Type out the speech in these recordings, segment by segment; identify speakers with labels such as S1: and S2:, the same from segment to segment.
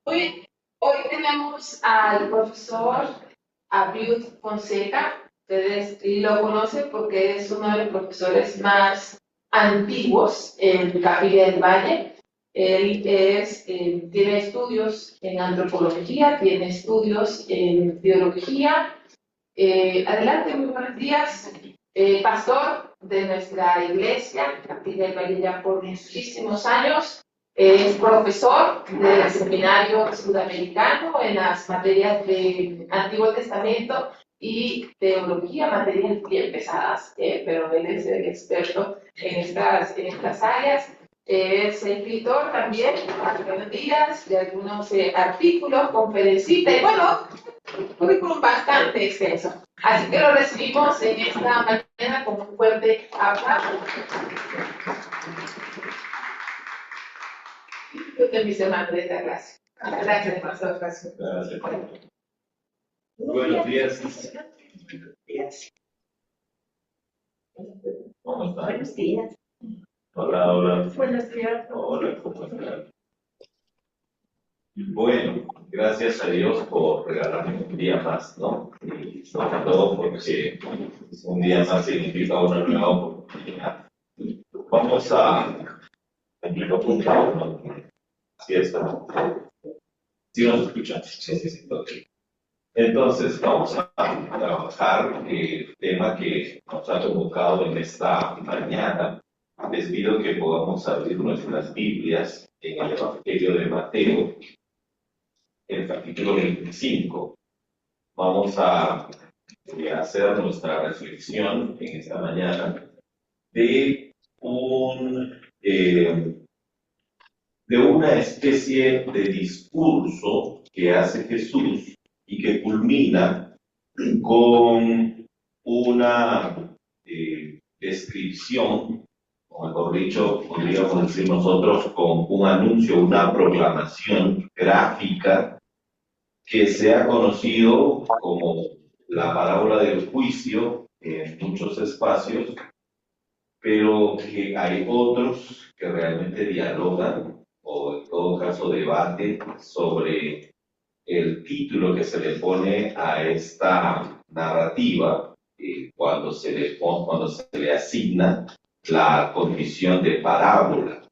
S1: Hoy, hoy tenemos al profesor Abiud Fonseca. Ustedes lo conocen porque es uno de los profesores más antiguos en Capilla del Valle. Tiene estudios en antropología, tiene estudios en biología. Adelante, muy buenos días. Pastor de nuestra iglesia, Capilla del Valle, ya por muchísimos años. Es profesor del seminario sudamericano en las materias de Antiguo Testamento y teología, materias bien pesadas, pero él es el experto en estas áreas. Es escritor también, buenos días, de algunos artículos, conferencista y bueno, un currículum bastante extenso. Así que lo recibimos en esta mañana con un fuerte aplauso. De mis hermanos de esta clase. Gracias, pastor.
S2: Gracias. Buenos días. ¿Cómo están?
S3: Buenos días.
S2: Hola, hola.
S3: Buenos días.
S2: Hola, ¿cómo están? Bueno, gracias a Dios por regalarme un día más, ¿no? Y sobre todo porque un día más significa una nueva oportunidad. Vamos a lo apuntado, ¿no? Así está. ¿Sí nos escuchan? Sí. Okay. Entonces, vamos a trabajar el tema que nos ha convocado en esta mañana. Les pido que podamos abrir nuestras Biblias en el Evangelio de Mateo, el capítulo 25. Vamos a hacer nuestra reflexión en esta mañana de una especie de discurso que hace Jesús y que culmina con una descripción, o mejor dicho, podríamos decir nosotros, con un anuncio, una proclamación gráfica que se ha conocido como la parábola del juicio en muchos espacios, pero que hay otros que realmente dialogan o en todo caso debaten sobre el título que se le pone a esta narrativa cuando se le asigna la condición de parábola.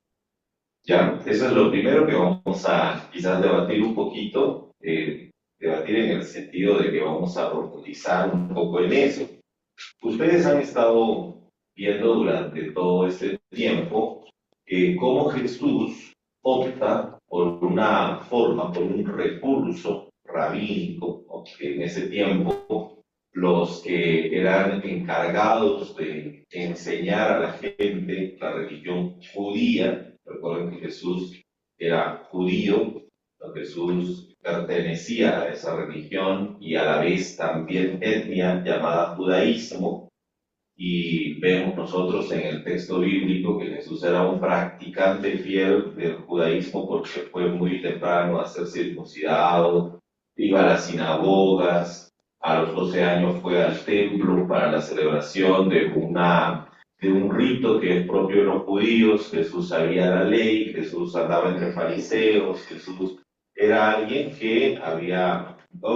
S2: Ya, eso es lo primero que vamos a quizás debatir un poquito, debatir en el sentido de que vamos a profundizar un poco en eso. Ustedes han estado viendo durante todo este tiempo cómo Jesús opta por una forma, por un recurso rabínico, ¿no? Que en ese tiempo los que eran encargados de enseñar a la gente la religión judía, recuerden que Jesús era judío, ¿no? Jesús pertenecía a esa religión y a la vez también etnia llamada judaísmo, y vemos nosotros en el texto bíblico que Jesús era un practicante fiel del judaísmo porque fue muy temprano a ser circuncidado, iba a las sinagogas, a los 12 años fue al templo para la celebración de un rito que es propio de los judíos. Jesús sabía la ley, Jesús andaba entre fariseos, Jesús era alguien que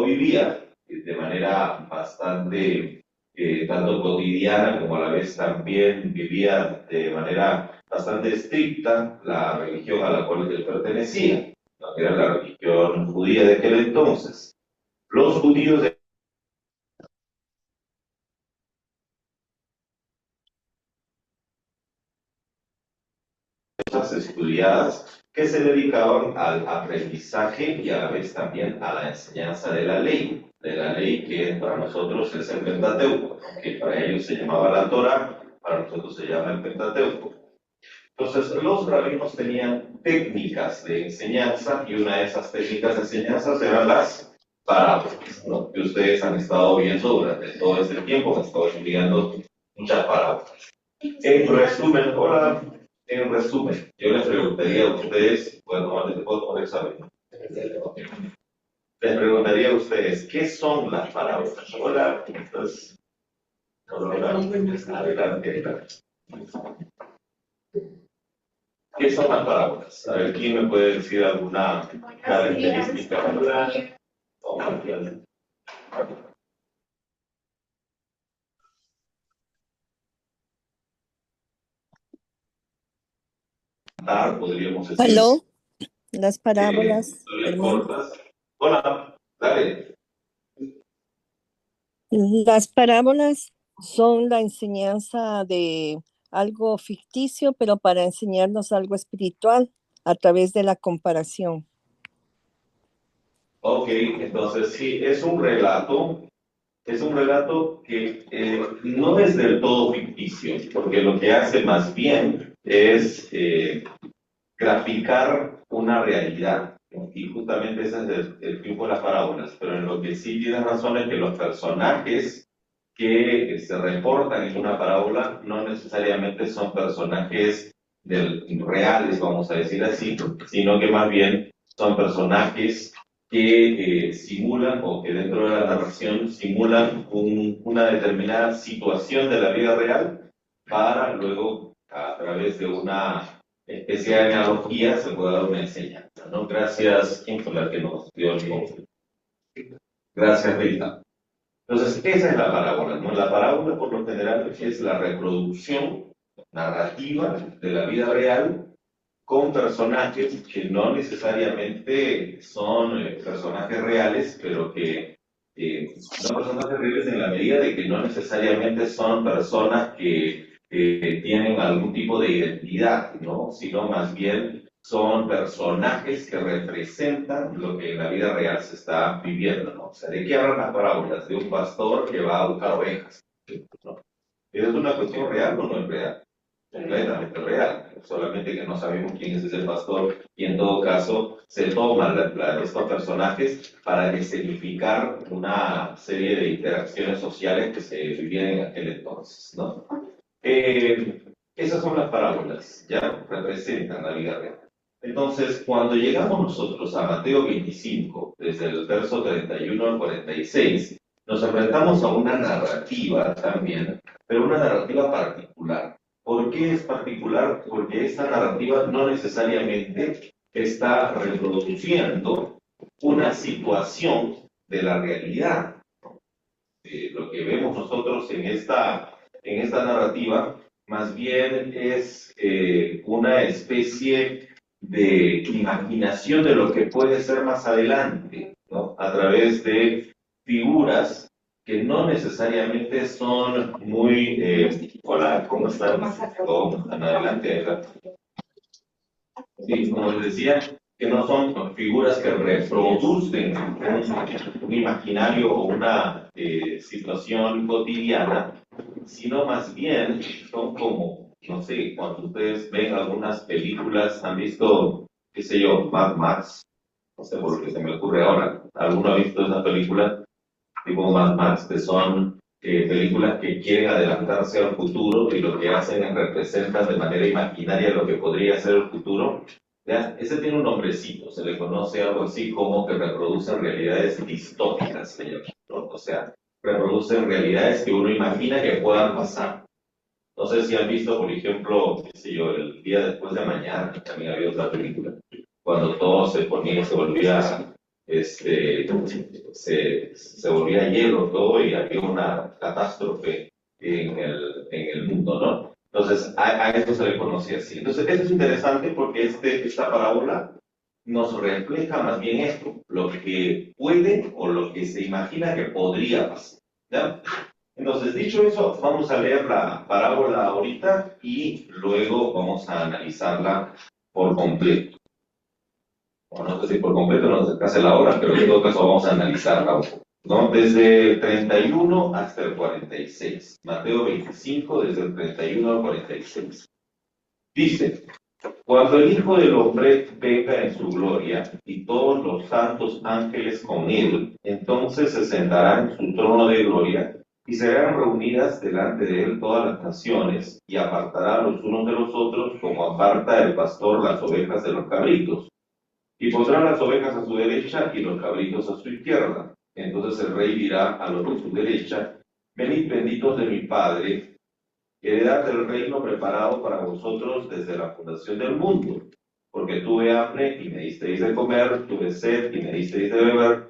S2: vivía de manera bastante tanto cotidiana como a la vez también vivía de manera bastante estricta la religión a la cual él pertenecía, ¿no? Que era la religión judía de aquel entonces. Los judíos de cosas estudiadas que se dedicaban al aprendizaje y a la vez también a la enseñanza de la ley que para nosotros es el Pentateuco, que para ellos se llamaba la Torá, para nosotros se llama el Pentateuco. Entonces, los rabinos tenían técnicas de enseñanza y una de esas técnicas de enseñanza eran las parábolas, ¿no? Que ustedes han estado viendo durante todo este tiempo, han estado estudiando muchas parábolas. En resumen, yo les preguntaría a ustedes, bueno, les puedo tomar examen. Les preguntaría a ustedes, ¿qué son las parábolas? Hola, entonces, adelante. ¿Qué son las parábolas? A ver, ¿quién me puede decir alguna característica? Podríamos decir,
S3: Aló, las parábolas,
S2: historias
S3: hermano.
S2: cortas. Hola, dale.
S3: Las parábolas son la enseñanza de algo ficticio, pero para enseñarnos algo espiritual a través de la comparación.
S2: Ok, entonces sí, es un relato que no es del todo ficticio, porque lo que hace más bien es graficar una realidad, ¿no? Y justamente ese es el fin de las parábolas, pero en lo que sí tienes razón es que los personajes que se reportan en una parábola no necesariamente son personajes reales, vamos a decir así, sino que más bien son personajes que simulan o que dentro de la narración simulan una determinada situación de la vida real para luego, a través de una especie de analogía, se puede dar una enseñanza, ¿no? Gracias, ¿quién fue la que nos dio el nombre? Gracias, Rita. Entonces, esa es la parábola, ¿no? La parábola, por lo general, es la reproducción narrativa de la vida real con personajes que no necesariamente son personajes reales, pero que son personajes reales en la medida de que no necesariamente son personas que tienen algún tipo de identidad, ¿no? Sino más bien son personajes que representan lo que en la vida real se está viviendo, ¿no? O sea, ¿de qué hablan las parábolas? De un pastor que va a buscar ovejas, ¿no? ¿Es una cuestión real o no es real? Completamente real, solamente que no sabemos quién es ese pastor y en todo caso se toman estos personajes para escenificar una serie de interacciones sociales que se vivían en aquel entonces, ¿no? Esas son las parábolas, ya representan la vida real. Entonces, cuando llegamos nosotros a Mateo 25, desde el verso 31 al 46, nos enfrentamos a una narrativa también, pero una narrativa particular. ¿Por qué es particular? Porque esta narrativa no necesariamente está reproduciendo una situación de la realidad. Lo que vemos nosotros en esta narrativa más bien es una especie de imaginación de lo que puede ser más adelante, ¿no? A través de figuras que no necesariamente son muy... hola, ¿cómo están? ¿Cómo están? Adelante. Sí, como les decía, que no son figuras que reproducen un imaginario o una situación cotidiana, sino más bien son como, no sé, cuando ustedes ven algunas películas, han visto, qué sé yo, Mad Max, no sé por qué se me ocurre ahora, ¿alguno ha visto esa película? Tipo Mad Max, que son películas que quieren adelantarse al futuro y lo que hacen es representan de manera imaginaria lo que podría ser el futuro. ¿Ya? Ese tiene un nombrecito, se le conoce algo así como que reproducen realidades distópicas, señor, ¿no? O sea, reproducen realidades que uno imagina que puedan pasar. No sé si han visto, por ejemplo, qué sé yo, el día después de mañana, también había otra película, cuando todo se ponía, se volvía, se volvía hielo todo y había una catástrofe en el mundo, ¿no? Entonces, a eso se le conocía así. Entonces, eso es interesante porque esta parábola nos refleja más bien esto, lo que puede o lo que se imagina que podría pasar, ¿ya? Entonces, dicho eso, vamos a leer la parábola ahorita y luego vamos a analizarla por completo. Bueno, no sé si por completo nos alcance la hora, pero en todo caso vamos a analizarla, ¿no? Desde el 31 hasta el 46. Mateo 25, desde el 31 al 46. Dice, cuando el Hijo del Hombre venga en su gloria y todos los santos ángeles con él, entonces se sentará en su trono de gloria y serán reunidas delante de él todas las naciones y apartará los unos de los otros como aparta el pastor las ovejas de los cabritos. Y pondrá las ovejas a su derecha y los cabritos a su izquierda. Entonces el rey dirá a los de su derecha, venid benditos de mi Padre, heredad del reino preparado para vosotros desde la fundación del mundo. Porque tuve hambre y me disteis de comer, tuve sed y me disteis de beber,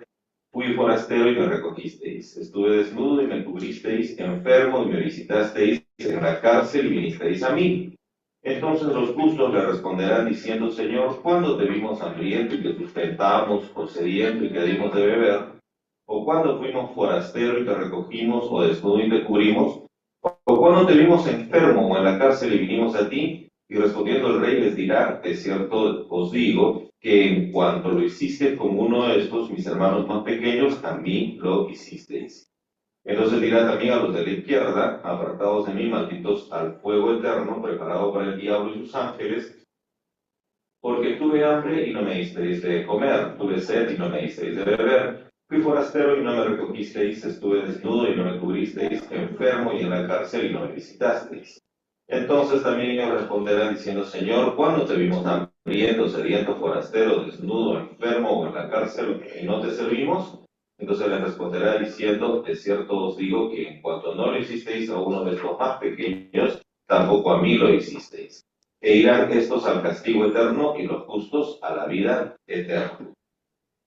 S2: fui forastero y me recogisteis, estuve desnudo y me cubristeis, enfermo y me visitasteis, en la cárcel y vinisteis a mí. Entonces los justos le responderán diciendo, Señor, ¿cuándo te vimos hambriento y te sustentamos, o sediento y te dimos de beber? ¿O cuándo fuimos forastero y te recogimos, o desnudo y te cubrimos? ¿O cuándo te vimos enfermo o en la cárcel y vinimos a ti? Y respondiendo el rey les dirá, de cierto os digo, que en cuanto lo hiciste con uno de estos mis hermanos más pequeños, también lo hicisteis. Entonces dirá también a los de la izquierda, apartados de mí, malditos al fuego eterno, preparado para el diablo y sus ángeles, porque tuve hambre y no me disteis de comer, tuve sed y no me disteis de beber, fui forastero y no me recogisteis, estuve desnudo y no me cubristeis, enfermo y en la cárcel y no me visitasteis. Entonces también ellos responderán diciendo, Señor, ¿cuándo te vimos hambriento, sediento, forastero, desnudo, enfermo o en la cárcel y no te servimos? Entonces les responderá diciendo, de cierto os digo que en cuanto no lo hicisteis a uno de estos más pequeños, tampoco a mí lo hicisteis. E irán estos al castigo eterno y los justos a la vida eterna.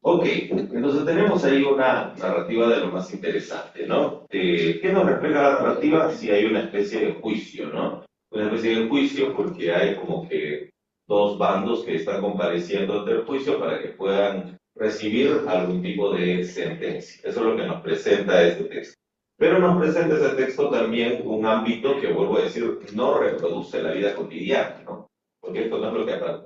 S2: Ok, entonces tenemos ahí una narrativa de lo más interesante, ¿no? ¿Qué nos refleja la narrativa? Si hay una especie de juicio, ¿no? Una especie de juicio porque hay como que dos bandos que están compareciendo ante el juicio para que puedan recibir algún tipo de sentencia. Eso es lo que nos presenta este texto. Pero nos presenta ese texto también un ámbito que, vuelvo a decir, no reproduce la vida cotidiana, ¿no? Porque esto no es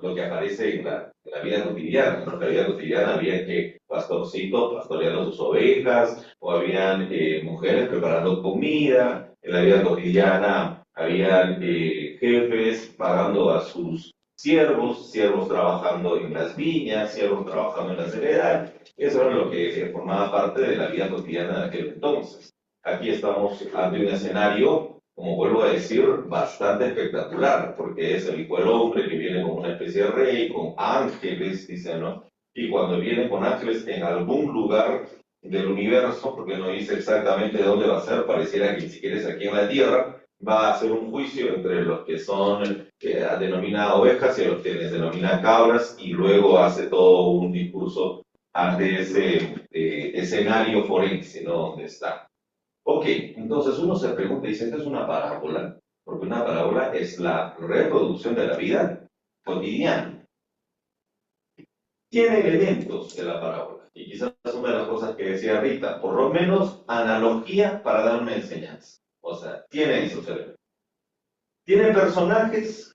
S2: lo que aparece en la vida cotidiana. En la vida cotidiana había que pastorcitos pastoreando sus ovejas, o habían mujeres preparando comida. En la vida cotidiana habían jefes pagando a sus siervos, siervos trabajando en las viñas, siervos trabajando en las heredades. Eso era lo que formaba parte de la vida cotidiana de aquel entonces. Aquí estamos ante un escenario, como vuelvo a decir, bastante espectacular, porque es el Hijo del Hombre que viene como una especie de rey, con ángeles, dice, ¿no? Y cuando viene con ángeles en algún lugar del universo, porque no dice exactamente dónde va a ser, pareciera que ni siquiera es aquí en la tierra, va a hacer un juicio entre los que son denominadas ovejas y los que les denomina cabras, y luego hace todo un discurso ante ese escenario forense, ¿no? Donde está. Ok, entonces uno se pregunta y dice, ¿esta es una parábola? Porque una parábola es la reproducción de la vida cotidiana. Tiene elementos de la parábola. Y quizás una de las cosas que decía Rita, por lo menos analogía para dar una enseñanza. O sea, tiene esos elementos. ¿Tiene personajes?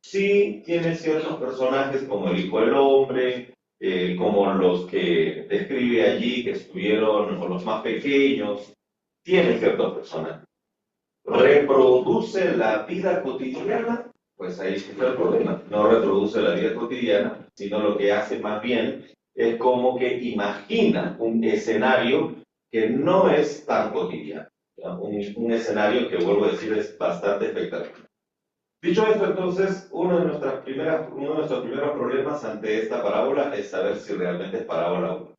S2: Sí, tiene ciertos personajes como el Hijo del Hombre, como los que describe allí, que estuvieron, o los más pequeños. Tiene ciertos personajes. ¿Reproduce la vida cotidiana? Pues ahí está el problema. No reproduce la vida cotidiana, sino lo que hace más bien es como que imagina un escenario que no es tan cotidiano. Un escenario que, vuelvo a decir, es bastante espectacular. Dicho esto, entonces, uno de nuestros primeros problemas ante esta parábola es saber si realmente es parábola o no.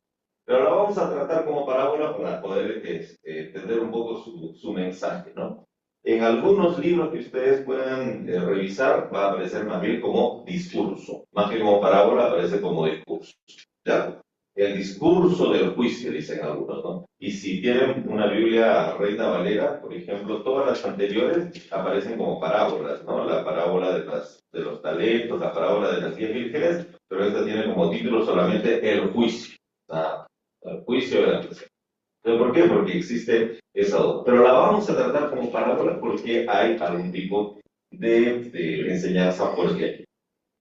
S2: Pero la vamos a tratar como parábola para poder entender un poco su mensaje, ¿no? En algunos libros que ustedes puedan revisar, va a aparecer más bien como discurso. Más que como parábola, aparece como discurso. ¿Ya? El discurso del juicio, dicen algunos, ¿no? Y si tienen una Biblia Reina Valera, por ejemplo, todas las anteriores aparecen como parábolas, ¿no? La parábola de los talentos, la parábola de las 10 vírgenes, pero esta tiene como título solamente el juicio. El juicio de la persona. ¿Por qué? Porque existe esa duda. Pero la vamos a tratar como parábola porque hay algún tipo de enseñanza por aquí.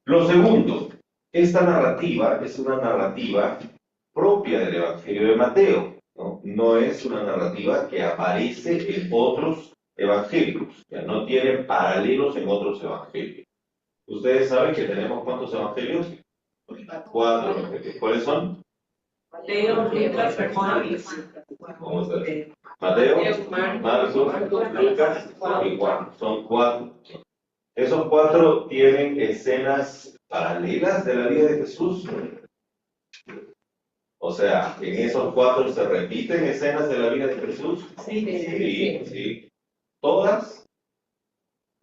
S2: Lo segundo, esta narrativa es una narrativa propia del Evangelio de Mateo, ¿no? No es una narrativa que aparece en otros evangelios, ya no tiene paralelos en otros evangelios. Ustedes saben que tenemos ¿cuántos evangelios? 4 evangelios. ¿Cuáles son?
S1: Mateo, Lucas, Juan y
S2: Vamos a ver. Mateo, Marcos, Lucas y Juan. Son 4. Esos 4 tienen escenas paralelas de la vida de Jesús. O sea, en esos 4 se repiten escenas de la vida de Jesús. Sí. ¿Todas?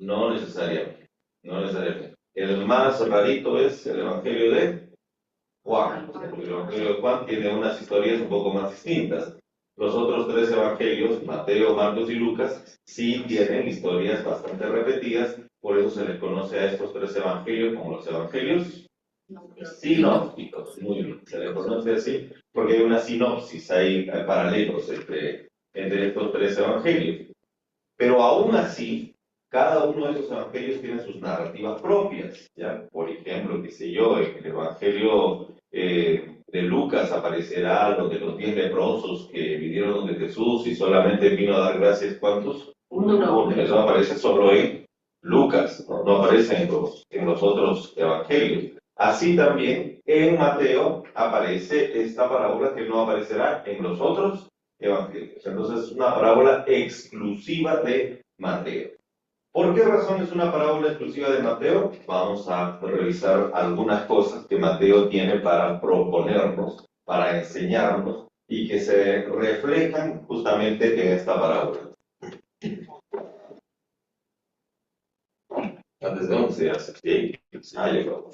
S2: No necesariamente, no necesariamente. El más rarito es el Evangelio de Juan. El Evangelio de Juan tiene unas historias un poco más distintas. Los otros tres evangelios, Mateo, Marcos y Lucas, sí tienen historias bastante repetidas, por eso se les conoce a estos tres evangelios como los evangelios sinópticos. Muy bien, se les conoce así porque hay una sinopsis, hay paralelos entre estos tres evangelios. Pero aún así, cada uno de esos evangelios tiene sus narrativas propias, ¿ya? Por ejemplo, qué sé yo, en el evangelio de Lucas aparecerá lo de los 10 leprosos que vinieron de Jesús y solamente vino a dar gracias, ¿cuántos?
S1: Uno.
S2: Eso aparece solo en Lucas, no aparece en los otros evangelios. Así también en Mateo aparece esta parábola que no aparecerá en los otros evangelios. Entonces es una parábola exclusiva de Mateo. ¿Por qué razón es una parábola exclusiva de Mateo? Vamos a revisar algunas cosas que Mateo tiene para proponernos, para enseñarnos y que se reflejan justamente en esta parábola. Antes de 11 ya llegó.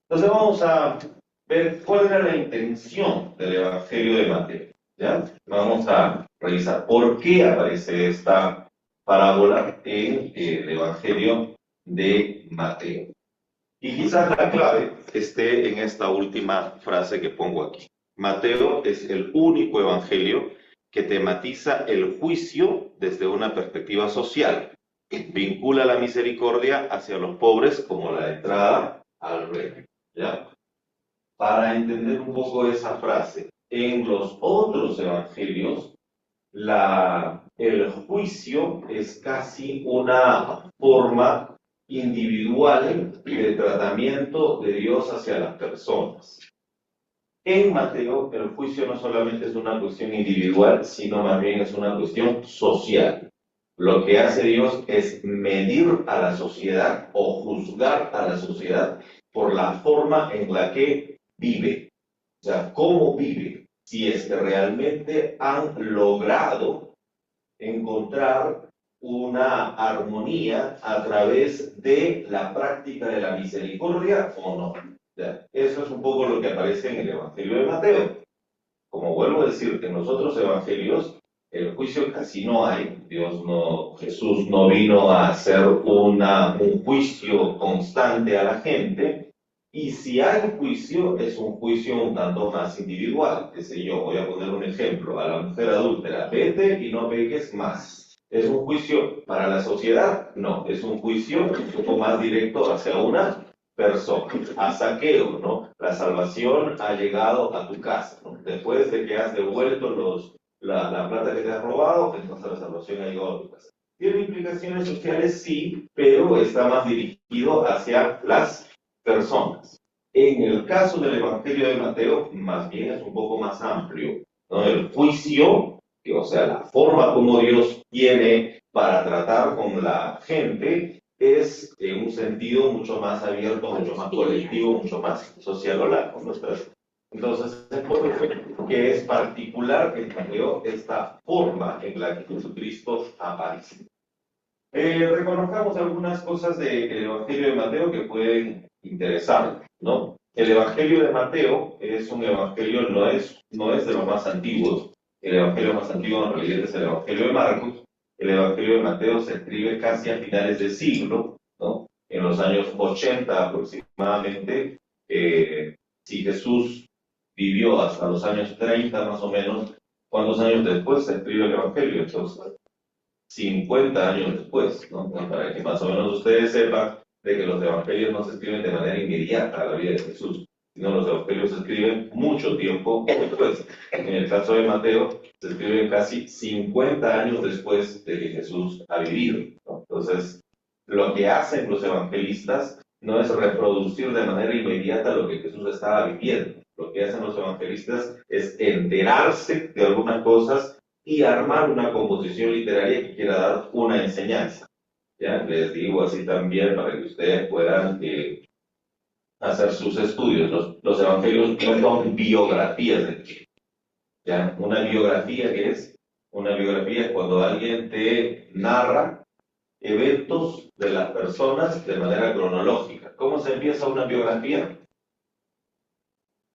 S2: Entonces vamos a ver cuál era la intención del Evangelio de Mateo. ¿Ya? Vamos a revisar por qué aparece esta parábola en el Evangelio de Mateo. Y quizás la clave esté en esta última frase que pongo aquí. Mateo es el único evangelio que tematiza el juicio desde una perspectiva social. Vincula la misericordia hacia los pobres como la entrada al reino. ¿Ya? Para entender un poco esa frase, en los otros evangelios, el juicio es casi una forma individual de tratamiento de Dios hacia las personas. En Mateo, el juicio no solamente es una cuestión individual, sino más bien es una cuestión social. Lo que hace Dios es medir a la sociedad o juzgar a la sociedad por la forma en la que vive. O sea, cómo vive. Si es que realmente han logrado encontrar una armonía a través de la práctica de la misericordia o no. ¿Ya? Eso es un poco lo que aparece en el Evangelio de Mateo. Como vuelvo a decir, en los otros evangelios el juicio casi no hay. Jesús no vino a hacer un juicio constante a la gente. Y si hay juicio, es un juicio un tanto más individual. Qué sé yo, voy a poner un ejemplo. A la mujer adúltera, vete y no peques más. ¿Es un juicio para la sociedad? No, es un juicio un poco más directo hacia una persona. A Zaqueo, ¿no? La salvación ha llegado a tu casa, ¿no? Después de que has devuelto la plata que te has robado, entonces la salvación ha llegado a tu casa. Tiene implicaciones sociales, sí, pero está más dirigido hacia las personas. En el caso del Evangelio de Mateo, más bien es un poco más amplio, ¿no? El juicio, o sea, la forma como Dios tiene para tratar con la gente, es en un sentido mucho más abierto, mucho más colectivo, mucho más social. Hola, ¿cómo estás? Entonces, es por eso que es particular en Mateo esta forma en la que Jesucristo aparece. Reconozcamos algunas cosas del Evangelio de Mateo que pueden interesar, ¿no? El Evangelio de Mateo es un evangelio, no es de los más antiguos. El evangelio más antiguo en realidad es el Evangelio de Marcos. El Evangelio de Mateo se escribe casi a finales de siglo, ¿no? En los años 80 aproximadamente. Si Jesús vivió hasta los años 30 más o menos, ¿cuántos años después se escribe el Evangelio? Entonces, 50 años después, ¿no? Para que más o menos ustedes sepan de que los evangelios no se escriben de manera inmediata a la vida de Jesús, sino los evangelios se escriben mucho tiempo después. En el caso de Mateo, se escriben casi 50 años después de que Jesús ha vivido, ¿no? Entonces, lo que hacen los evangelistas no es reproducir de manera inmediata lo que Jesús estaba viviendo. Lo que hacen los evangelistas es enterarse de algunas cosas y armar una composición literaria que quiera dar una enseñanza. ¿Ya? Les digo así también para que ustedes puedan hacer sus estudios. Los evangelios no son biografías de Cristo. ¿Ya? Una biografía que es Una biografía es cuando alguien te narra eventos de las personas de manera cronológica. ¿Cómo se empieza una biografía?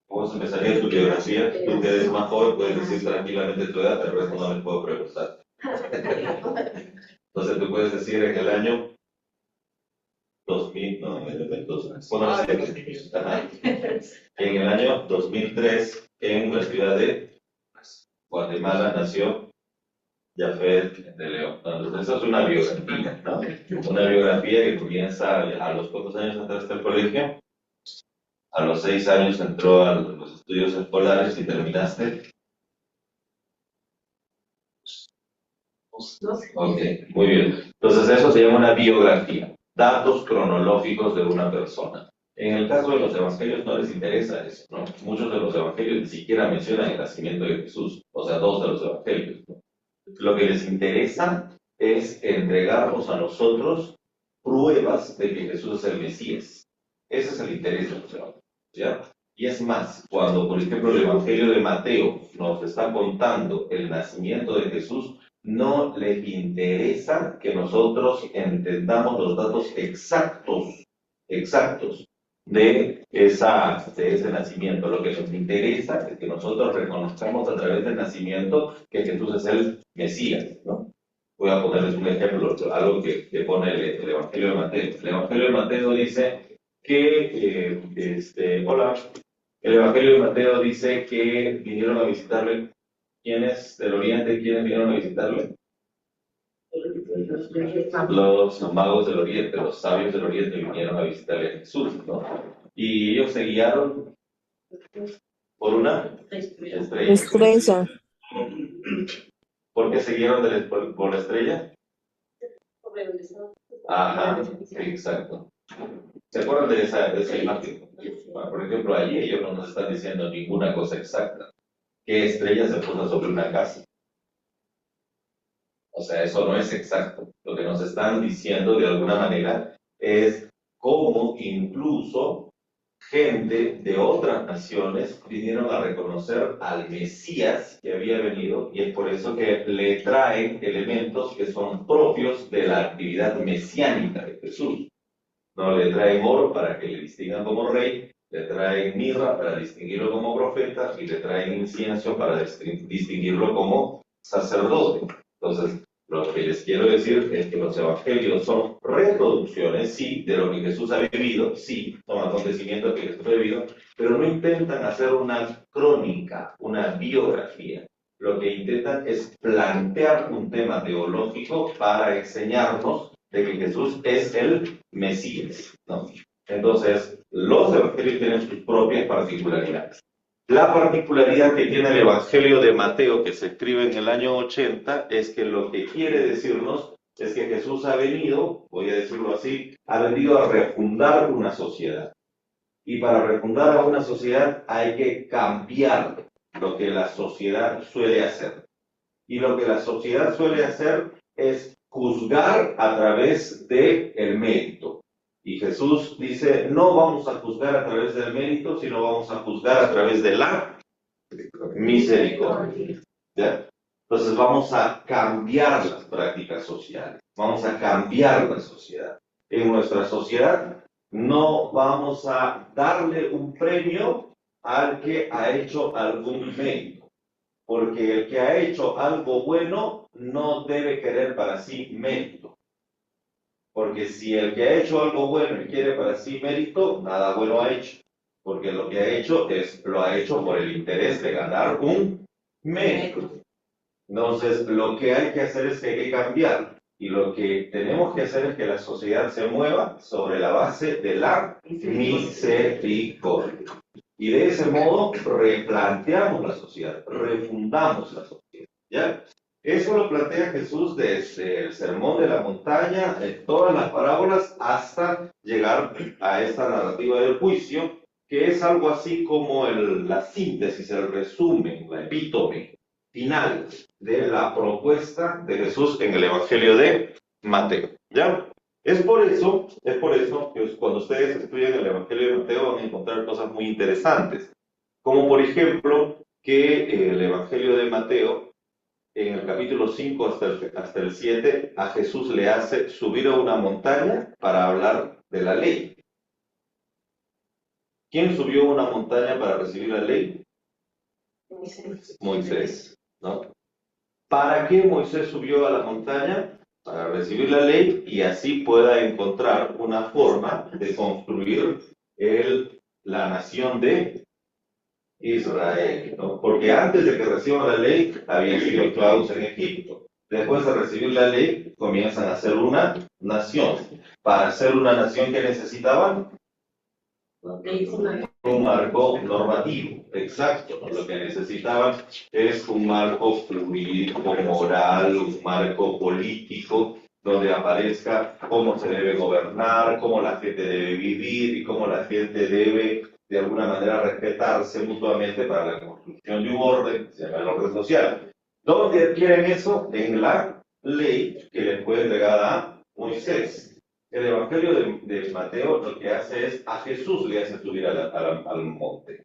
S2: ¿Cómo se empezaría tu biografía? Tú que eres más joven puedes decir tranquilamente tu edad, pero eso no les puedo preguntar. Entonces tú puedes decir en el año 2000, no, en el 2000, bueno, en el año 2003, en la ciudad de Guatemala, nació Jafet de León. Entonces, eso es una biografía, ¿no? Una biografía que comienza a los pocos años atrás del colegio. A los 6 años entró a los estudios escolares y terminaste. Ok, muy bien. Entonces, eso se llama una biografía. Datos cronológicos de una persona. En el caso de los evangelios no les interesa eso, ¿no? Muchos de los evangelios ni siquiera mencionan el nacimiento de Jesús, o sea, 2 de los evangelios, ¿no? Lo que les interesa es entregarnos a nosotros pruebas de que Jesús es el Mesías. Ese es el interés de los evangelios, ¿ya? Y es más, cuando por ejemplo el Evangelio de Mateo nos está contando el nacimiento de Jesús, no les interesa que nosotros entendamos los datos exactos de ese nacimiento. Lo que nos interesa es que nosotros reconozcamos a través del nacimiento que Jesús es el Mesías, ¿no? Voy a ponerles un ejemplo, algo que pone el Evangelio de Mateo. El Evangelio de Mateo dice que, el Evangelio de Mateo dice que vinieron a visitarle. ¿Quiénes del Oriente, quiénes vinieron a visitarle? Los magos del Oriente, los sabios del Oriente vinieron a visitarle a Jesús, ¿no? Y ellos se guiaron por una estrella.
S3: Estrella.
S2: ¿Por qué se guiaron por la estrella? Ajá, exacto. ¿Se acuerdan de esa imagen? Bueno, por ejemplo, allí ellos no nos están diciendo ninguna cosa exacta. ¿Qué estrella se puso sobre una casa? O sea, eso no es exacto. Lo que nos están diciendo de alguna manera es cómo incluso gente de otras naciones vinieron a reconocer al Mesías que había venido, y es por eso que le traen elementos que son propios de la actividad mesiánica de Jesús. No le traen oro para que le distingan como rey, le traen mirra para distinguirlo como profeta y le traen incienso para distinguirlo como sacerdote. Entonces, lo que les quiero decir es que los evangelios son reproducciones, sí, de lo que Jesús ha vivido, sí, son acontecimientos que Jesús ha vivido, pero no intentan hacer una crónica, una biografía. Lo que intentan es plantear un tema teológico para enseñarnos de que Jesús es el Mesías, ¿no? Entonces, los evangelios tienen sus propias particularidades. La particularidad que tiene el Evangelio de Mateo, que se escribe en el año 80, es que lo que quiere decirnos es que Jesús ha venido, voy a decirlo así, ha venido a refundar una sociedad. Y para refundar a una sociedad hay que cambiar lo que la sociedad suele hacer. Y lo que la sociedad suele hacer es juzgar a través del mérito. Y Jesús dice, no vamos a juzgar a través del mérito, sino vamos a juzgar a través de la misericordia. ¿Ya? Entonces vamos a cambiar las prácticas sociales, vamos a cambiar la sociedad. En nuestra sociedad no vamos a darle un premio al que ha hecho algún mérito, porque el que ha hecho algo bueno no debe querer para sí mérito. Porque si el que ha hecho algo bueno y quiere para sí mérito, nada bueno ha hecho. Porque lo que ha hecho lo ha hecho por el interés de ganar un mérito. Entonces, lo que hay que hacer es que hay que cambiar. Y lo que tenemos que hacer es que la sociedad se mueva sobre la base de la misericordia. Y de ese modo replanteamos la sociedad, refundamos la sociedad. ¿Ya? Eso lo plantea Jesús desde el Sermón de la Montaña, en todas las parábolas, hasta llegar a esta narrativa del juicio, que es algo así como la síntesis, el resumen, la epítome final de la propuesta de Jesús en el Evangelio de Mateo. ¿Ya? Es por eso que cuando ustedes estudian el Evangelio de Mateo van a encontrar cosas muy interesantes, como por ejemplo que el Evangelio de Mateo en el capítulo 5 hasta el 7, a Jesús le hace subir a una montaña para hablar de la ley. ¿Quién subió a una montaña para recibir la ley? Moisés, ¿no? ¿Para qué Moisés subió a la montaña? Para recibir la ley y así pueda encontrar una forma de construir la nación de Israel, ¿no? Porque antes de que reciban la ley, habían sido esclavos en Egipto. Después de recibir la ley, comienzan a ser una nación. Para ser una nación, ¿qué necesitaban? Un marco normativo, exacto, ¿no? Lo que necesitaban es un marco jurídico, moral, un marco político, donde aparezca cómo se debe gobernar, cómo la gente debe vivir y cómo la gente debe, de alguna manera, respetarse mutuamente para la construcción de un orden, que se llama el orden social. ¿Dónde adquieren eso? En la ley que les fue entregada a Moisés. El Evangelio de Mateo lo que hace es, a Jesús le hace subir al monte.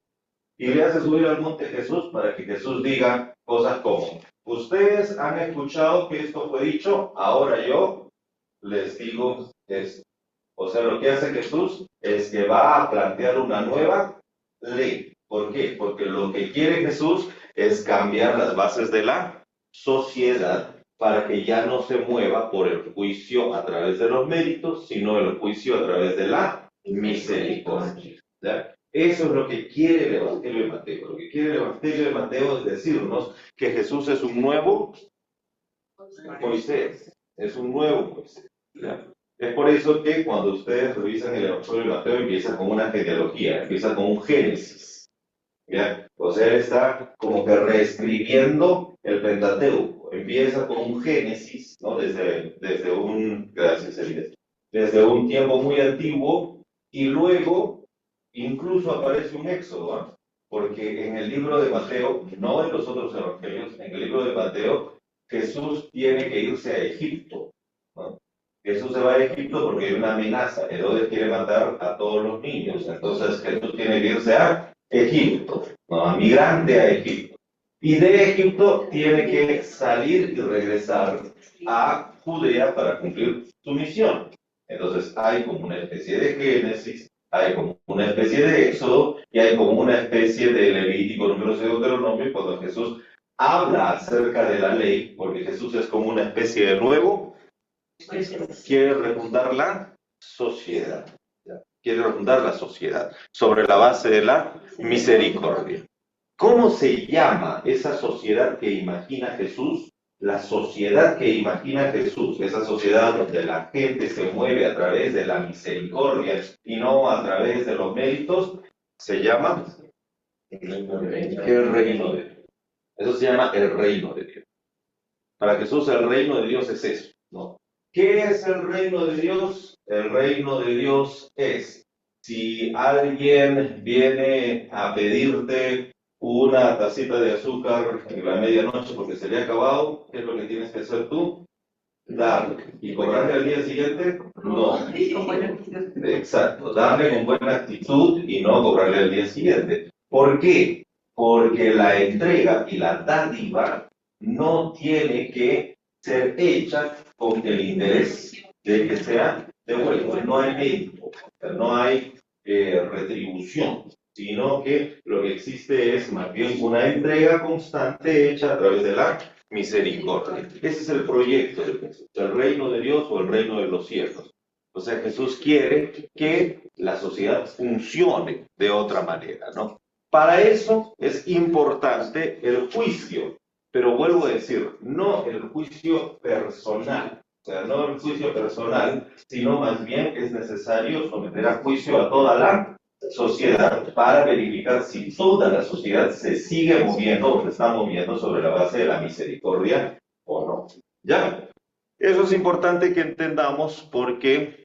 S2: Y le hace subir al monte Jesús para que Jesús diga cosas como, ustedes han escuchado que esto fue dicho, ahora yo les digo esto. O sea, lo que hace Jesús es que va a plantear una nueva ley. ¿Por qué? Porque lo que quiere Jesús es cambiar las bases de la sociedad para que ya no se mueva por el juicio a través de los méritos, sino el juicio a través de la misericordia. ¿Ya? Eso es lo que quiere el Evangelio de Mateo. Lo que quiere el Evangelio de Mateo es decirnos que Jesús es un nuevo Moisés. Es un nuevo Moisés. ¿Ya? Es por eso que cuando ustedes revisan el Evangelio de Mateo empieza con una genealogía, empieza con un Génesis. ¿Ya? O sea, él está como que reescribiendo el Pentateuco. Empieza con un Génesis, ¿no? Gracias, Elías, desde un tiempo muy antiguo, y luego incluso aparece un Éxodo, ¿eh? Porque en el libro de Mateo, no en los otros evangelios, en el libro de Mateo, Jesús tiene que irse a Egipto, ¿no? Jesús se va a Egipto porque hay una amenaza. Herodes quiere matar a todos los niños. Entonces Jesús tiene que irse a Egipto, ¿no? Migrante a Egipto. Y de Egipto tiene que salir y regresar a Judea para cumplir su misión. Entonces hay como una especie de Génesis, hay como una especie de Éxodo y hay como una especie de Levítico, Números y Deuteronomio cuando Jesús habla acerca de la ley, porque Jesús es como una especie de nuevo, quiere refundar la sociedad. Quiere refundar la sociedad sobre la base de la misericordia. ¿Cómo se llama esa sociedad que imagina Jesús? La sociedad que imagina Jesús, esa sociedad donde la gente se mueve a través de la misericordia y no a través de los méritos, se llama el reino de Dios. Eso se llama el reino de Dios. Para Jesús el reino de Dios es eso, ¿no? ¿Qué es el reino de Dios? El reino de Dios es, si alguien viene a pedirte una tacita de azúcar en la medianoche porque se le ha acabado, ¿qué es lo que tienes que hacer tú? Darle. ¿Y cobrarle al día siguiente? No. Exacto, darle con buena actitud y no cobrarle al día siguiente. ¿Por qué? Porque la entrega y la dádiva no tiene que ser hecha con el interés de que sea devuelto. No hay mérito, no hay retribución, sino que lo que existe es más bien una entrega constante hecha a través de la misericordia. Ese es el proyecto de Jesús, el reino de Dios o el reino de los cielos. O sea, Jesús quiere que la sociedad funcione de otra manera, ¿no? Para eso es importante el juicio, pero vuelvo a decir, no el juicio personal, o sea, no el juicio personal, sino más bien es necesario someter a juicio a toda la sociedad para verificar si toda la sociedad se sigue moviendo o se está moviendo sobre la base de la misericordia o no. ¿Ya? Eso es importante que entendamos porque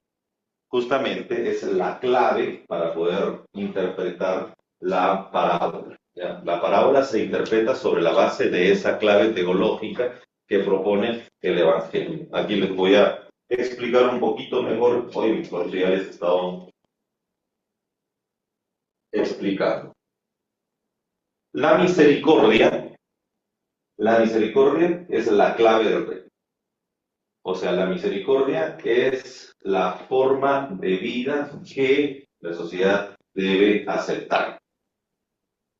S2: justamente es la clave para poder interpretar la parábola. ¿Ya? La parábola se interpreta sobre la base de esa clave teológica que propone el Evangelio. Aquí les voy a explicar un poquito mejor, hoy porque ya les he estado explicando. La misericordia La misericordia es la clave del reino. O sea, la misericordia es la forma de vida que la sociedad debe aceptar.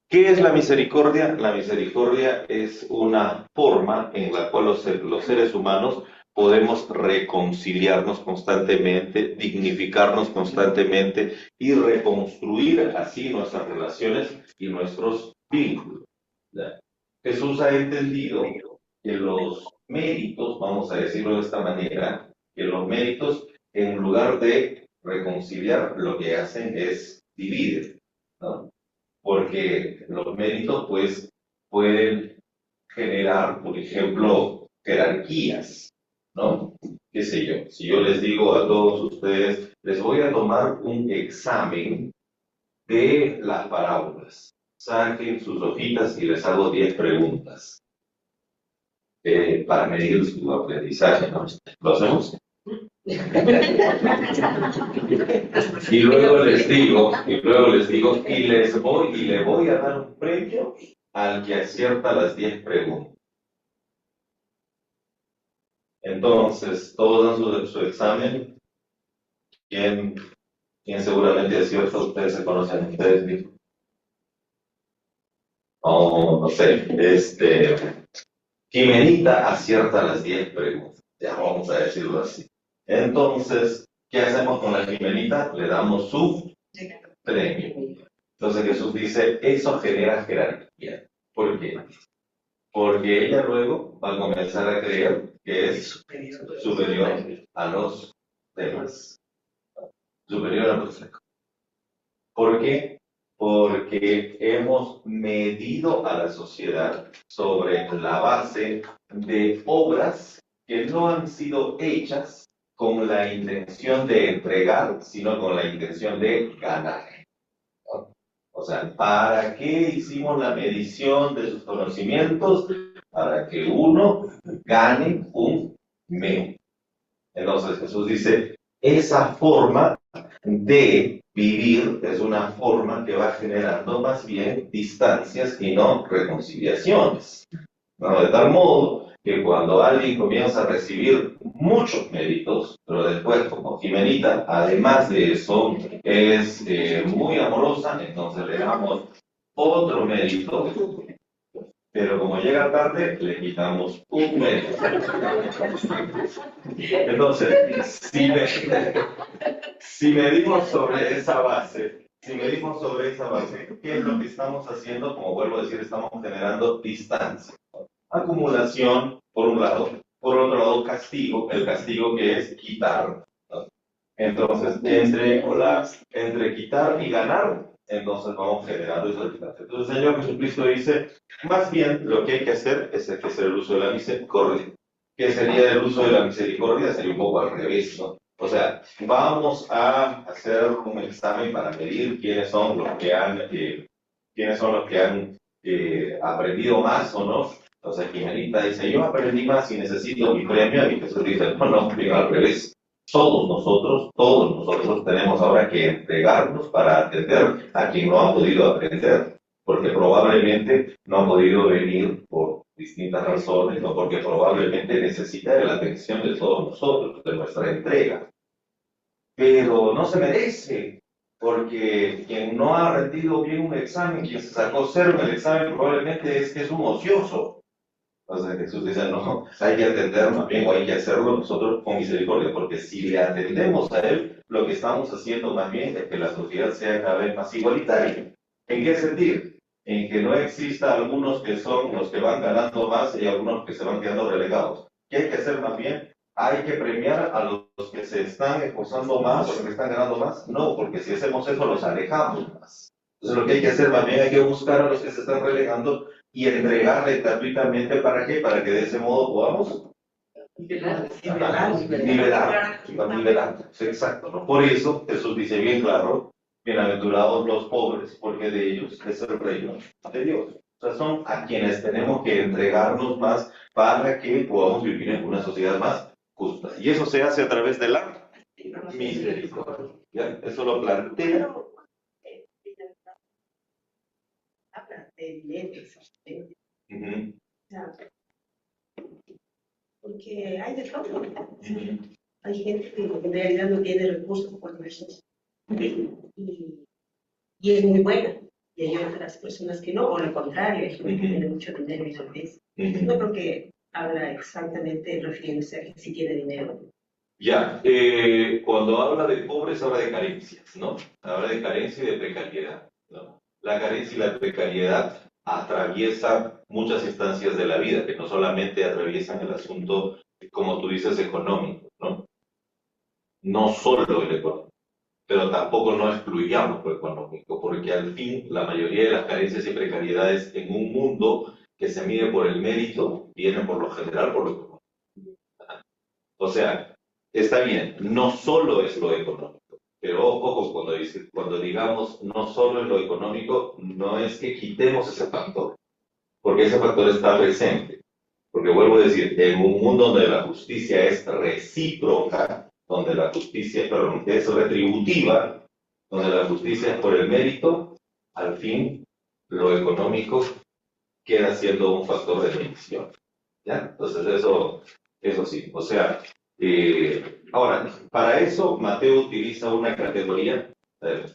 S2: ¿Qué es la misericordia? La misericordia es una forma en la cual los seres humanos podemos reconciliarnos constantemente, dignificarnos constantemente y reconstruir así nuestras relaciones y nuestros vínculos. ¿Ya? Jesús ha entendido que los méritos, vamos a decirlo de esta manera, que los méritos en lugar de reconciliar lo que hacen es dividir, ¿no? Porque los méritos pues pueden generar, por ejemplo, jerarquías, ¿no? ¿Qué sé yo? Si yo les digo a todos ustedes, les voy a tomar un examen de las parábolas, saquen sus hojitas y les hago 10 preguntas para medir su aprendizaje, ¿no? ¿Lo hacemos? Y luego les digo, y le voy a dar un premio al que acierta las 10 preguntas. Entonces, todos dan su examen. ¿Quién seguramente acierta? Ustedes se conocen ustedes mismos. No sé, Jimenita acierta las 10 preguntas. Ya vamos a decirlo así. Entonces, ¿qué hacemos con la Jimenita? Le damos su premio. Entonces Jesús dice, eso genera jerarquía. ¿Por qué? Porque ella luego va a comenzar a creer que es superior a los demás. Superior a los demás. ¿Por qué? Porque hemos medido a la sociedad sobre la base de obras que no han sido hechas con la intención de entregar, sino con la intención de ganar. O sea, ¿para qué hicimos la medición de sus conocimientos? Para que uno gane un mes. Entonces Jesús dice, esa forma de vivir es una forma que va generando más bien distancias y no reconciliaciones. ¿No? De tal modo que cuando alguien comienza a recibir muchos méritos, pero después como Jimenita, además de eso, es muy amorosa, entonces le damos otro mérito, pero como llega tarde, le quitamos un mérito. Entonces, si medimos sobre esa base, ¿qué es lo que estamos haciendo? Como vuelvo a decir, estamos generando distancia. Acumulación, por un lado. Por otro lado, castigo. El castigo que es quitar, ¿no? Entonces, entre quitar y ganar, entonces vamos generando esa distancia. Entonces, el Señor Jesucristo dice, más bien lo que hay que hacer es ejercer el uso de la misericordia. ¿Qué sería el uso de la misericordia? Sería un poco al revés, ¿no? O sea, vamos a hacer un examen para medir quiénes son los que han aprendido más o no. Entonces Jimenita dice, yo aprendí más y necesito mi premio, y Jesús dice, no, bien al revés. Todos nosotros tenemos ahora que entregarnos para atender a quien no ha podido aprender, porque probablemente no ha podido venir por distintas razones, o porque probablemente necesita de la atención de todos nosotros, de nuestra entrega. Pero no se merece, porque quien no ha rendido bien un examen, quien se sacó cero en el examen, probablemente es que es un ocioso. Entonces Jesús dice, no, hay que atender más bien, o hay que hacerlo nosotros con misericordia, porque si le atendemos a Él, lo que estamos haciendo más bien es que la sociedad sea cada vez más igualitaria. ¿En qué sentido? En que no exista algunos que son los que van ganando más y algunos que se van quedando relegados. ¿Qué hay que hacer más bien? ¿Hay que premiar a los que se están esforzando más o los que están ganando más? No, porque si hacemos eso los alejamos más. Entonces lo que hay que hacer más bien hay que buscar a los que se están relegando y entregarle gratuitamente. ¿Para qué? Para que de ese modo podamos nivelar. Exacto, ¿no? Por eso Jesús dice bien claro, bienaventurados los pobres, porque de ellos es el reino de Dios. O sea, son a quienes tenemos que entregarnos más para que podamos vivir en una sociedad más justa. Y eso se hace a través de la misericordia. ¿Ya? Eso lo plantea.
S4: sea, porque hay de todo. Hay gente que en realidad no tiene recursos por eso. Y es muy buena. Y hay otras personas que no, o lo contrario, hay gente que tiene mucho dinero y no es. No creo que habla exactamente refiriéndose a que sí tiene dinero.
S2: Ya, cuando habla de pobres, habla de carencias, ¿no? Habla de carencia y de precariedad, ¿no? La carencia y la precariedad atraviesa muchas instancias de la vida, que no solamente atraviesan el asunto, como tú dices, económico, ¿no? No solo el económico, pero tampoco no excluyamos lo económico, porque al fin la mayoría de las carencias y precariedades en un mundo que se mide por el mérito, vienen por lo general por lo económico. O sea, está bien, no solo es lo económico, pero ojo, cuando digamos no solo es lo económico, no es que quitemos ese factor, porque ese factor está presente. Porque vuelvo a decir, en un mundo donde la justicia es recíproca, donde la justicia, perdón, es retributiva, donde la justicia es por el mérito, al fin lo económico queda siendo un factor de medición. ¿Ya? Entonces eso sí, o sea, ahora, para eso Mateo utiliza una categoría,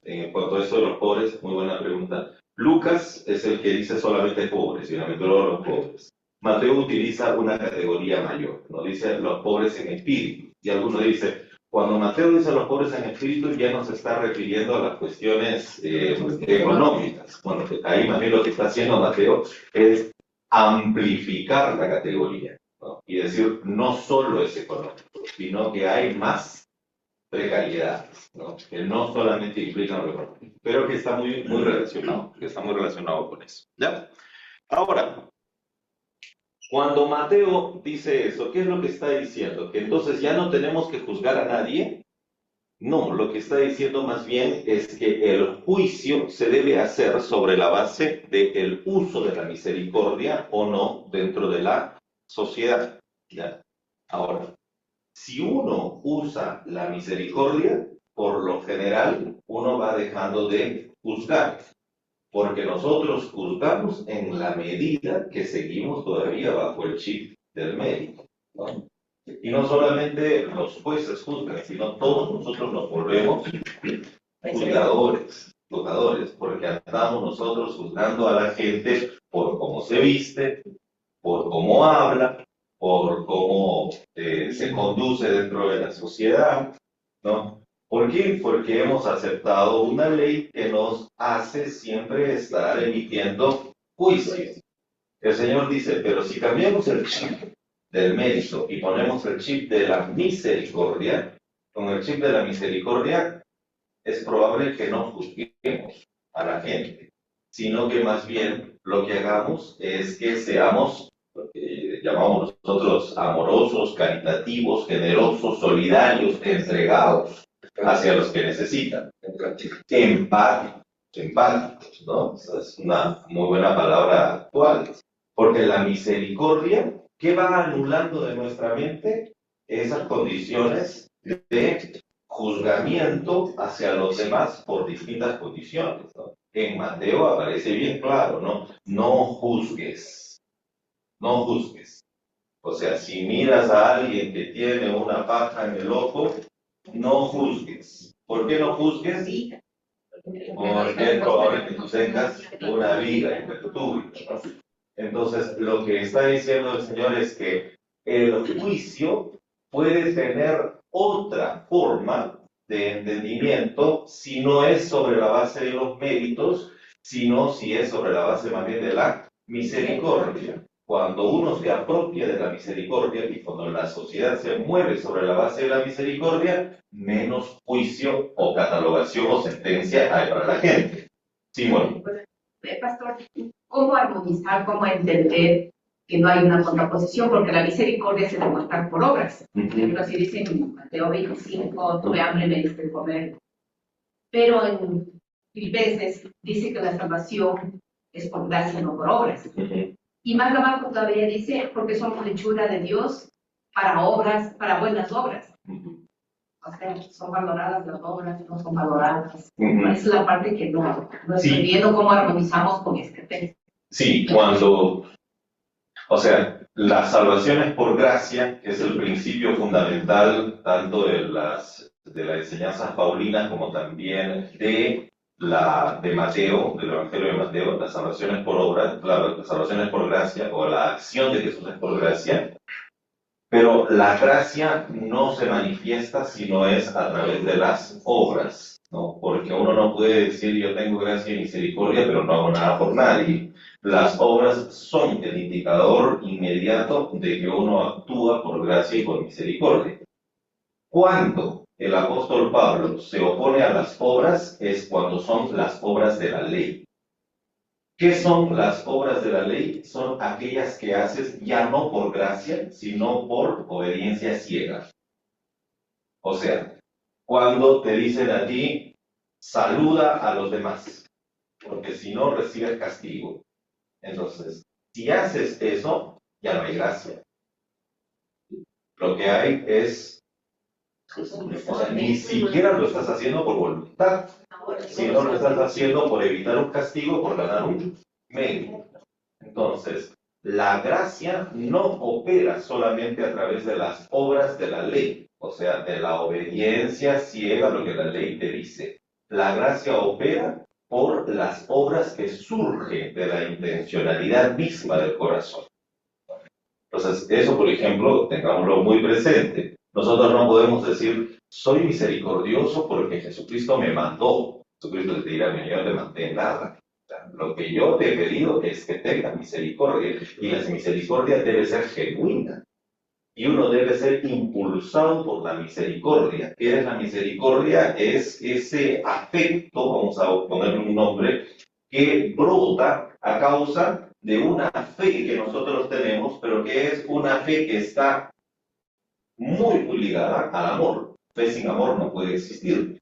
S2: en cuanto a eso de los pobres, muy buena pregunta. Lucas es el que dice solamente pobres, bienaventurado a los pobres. Mateo utiliza una categoría mayor, ¿no? Dice los pobres en espíritu. Y alguno dice, cuando Mateo dice los pobres en espíritu, ya no se está refiriendo a las cuestiones económicas. Bueno, ahí más bien lo que está haciendo Mateo es amplificar la categoría, ¿no? Y decir, no solo es económico, sino que hay más precariedades, ¿no? Que no solamente implican lo económico, pero que está muy relacionado con eso, ¿ya? Ahora, cuando Mateo dice eso, ¿qué es lo que está diciendo? ¿Que entonces ya no tenemos que juzgar a nadie? No, lo que está diciendo más bien es que el juicio se debe hacer sobre la base del uso de la misericordia o no dentro de la sociedad, ¿ya? Ahora, si uno usa la misericordia, por lo general uno va dejando de juzgar, porque nosotros juzgamos en la medida que seguimos todavía bajo el chip del mérito, ¿no? Y no solamente los jueces juzgan, sino todos nosotros nos volvemos juzgadores, porque andamos nosotros juzgando a la gente por cómo se viste, por cómo habla, por cómo se conduce dentro de la sociedad, ¿no? ¿Por qué? Porque hemos aceptado una ley que nos hace siempre estar emitiendo juicios. El Señor dice, pero si cambiamos el chip del mérito y ponemos el chip de la misericordia, con el chip de la misericordia es probable que no juzguemos a la gente, sino que más bien lo que hagamos es que seamos lo que llamamos nosotros amorosos, caritativos, generosos, solidarios, entregados hacia los que necesitan. Empáticos, ¿no? Esa es una muy buena palabra actual. Porque la misericordia, ¿qué va anulando de nuestra mente? Esas condiciones de juzgamiento hacia los demás por distintas condiciones, ¿no? En Mateo aparece bien claro, ¿no? No juzgues, no juzgues. O sea, si miras a alguien que tiene una paja en el ojo, no juzgues. ¿Por qué no juzgues? Porque es probable que tú tengas una viga entre tu tuyo, ¿no? Entonces, lo que está diciendo el Señor es que el juicio puede tener otra forma de entendimiento si no es sobre la base de los méritos, sino si es sobre la base más bien de la misericordia. Cuando uno se apropia de la misericordia y cuando la sociedad se mueve sobre la base de la misericordia, menos juicio o catalogación o sentencia hay para la gente. Sí, bueno.
S5: Pastor, ¿cómo armonizar, cómo entender que no hay una contraposición? Porque la misericordia se demuestra por obras. Por ejemplo, así dice en Mateo 25, tuve hambre, me diste de comer. Pero en Filipenses dice que la salvación es por gracia, no por obras. Y más abajo todavía dice, porque somos hechura de Dios para obras, para buenas obras. O sea, son valoradas las obras, no son valoradas. Esa es la parte que no estoy viendo cómo armonizamos con este texto.
S2: Sí, cuando O sea, la salvación es por gracia, que es el principio fundamental tanto de las enseñanzas paulinas como también de Mateo, del Evangelio de Mateo. La salvación es por obra, la salvación es por gracia, o la acción de Jesús es por gracia. Pero la gracia no se manifiesta si no es a través de las obras, ¿no? Porque uno no puede decir yo tengo gracia y misericordia, pero no hago nada por nadie. Las obras son el indicador inmediato de que uno actúa por gracia y por misericordia. Cuando el apóstol Pablo se opone a las obras es cuando son las obras de la ley. ¿Qué son las obras de la ley? Son aquellas que haces ya no por gracia, sino por obediencia ciega. O sea, cuando te dicen a ti, saluda a los demás, porque si no recibes castigo. Entonces, si haces eso, ya no hay gracia. Lo que hay es, o sea, ni siquiera lo estás haciendo por voluntad, sino lo estás haciendo por evitar un castigo, por ganar un medio. Entonces, la gracia no opera solamente a través de las obras de la ley, o sea, de la obediencia ciega a lo que la ley te dice. La gracia opera por las obras que surgen de la intencionalidad misma del corazón. Entonces, eso, por ejemplo, tengámoslo muy presente. Nosotros no podemos decir, soy misericordioso porque Jesucristo me mandó. Jesucristo te dirá, yo no te mandé nada. Lo que yo te he pedido es que tengas misericordia, y la misericordia debe ser genuina. Y uno debe ser impulsado por la misericordia. ¿Qué es la misericordia? Es ese afecto, vamos a ponerle un nombre, que brota a causa de una fe que nosotros tenemos, pero que es una fe que está muy ligada al amor. Fe sin amor no puede existir.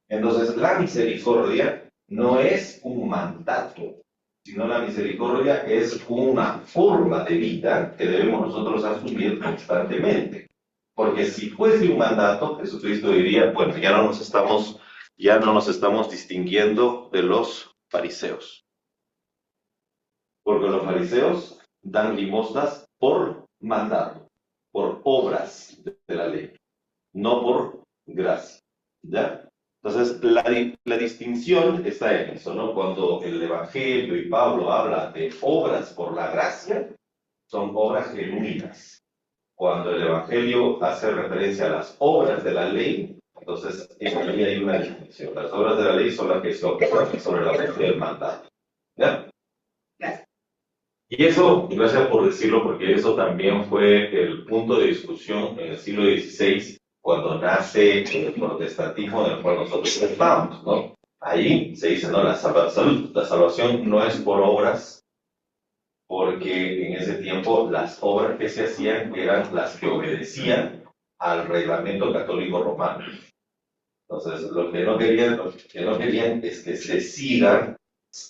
S2: Entonces, la misericordia no es un mandato, sino la misericordia es una forma de vida que debemos nosotros asumir constantemente. Porque si fuese un mandato, Jesucristo diría, bueno, ya no nos estamos distinguiendo de los fariseos. Porque los fariseos dan limosnas por mandato, por obras de la ley, no por gracia. ¿Ya? Entonces, la distinción está en eso, ¿no? Cuando el Evangelio y Pablo habla de obras por la gracia, son obras genuinas. Cuando el Evangelio hace referencia a las obras de la ley, entonces ahí hay una distinción. Las obras de la ley son las que se ocupan sobre la base del mandato. ¿Ya?
S5: Gracias.
S2: Y eso, gracias por decirlo, porque eso también fue el punto de discusión en el siglo XVI, cuando nace el protestantismo del cual nosotros estamos, ¿no? Ahí se dice, no, la salvación no es por obras, porque en ese tiempo las obras que se hacían eran las que obedecían al reglamento católico romano. Entonces, lo que no querían es que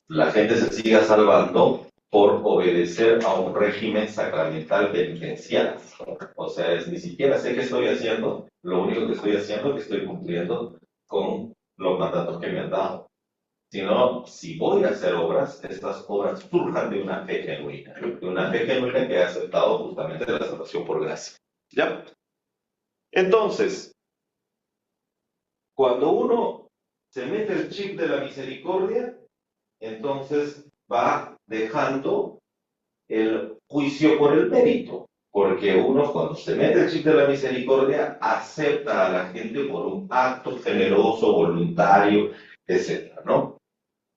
S2: la gente se siga salvando por obedecer a un régimen sacramental penitencial. O sea, ni siquiera sé qué estoy haciendo, lo único que estoy haciendo es que estoy cumpliendo con los mandatos que me han dado. Sino, si voy a hacer obras, estas obras surjan de una fe genuina que ha aceptado justamente la salvación por gracia. ¿Ya? Entonces, cuando uno se mete el chip de la misericordia, entonces va dejando el juicio por el mérito, porque uno cuando se mete el chip de la misericordia acepta a la gente por un acto generoso, voluntario, etc., ¿no?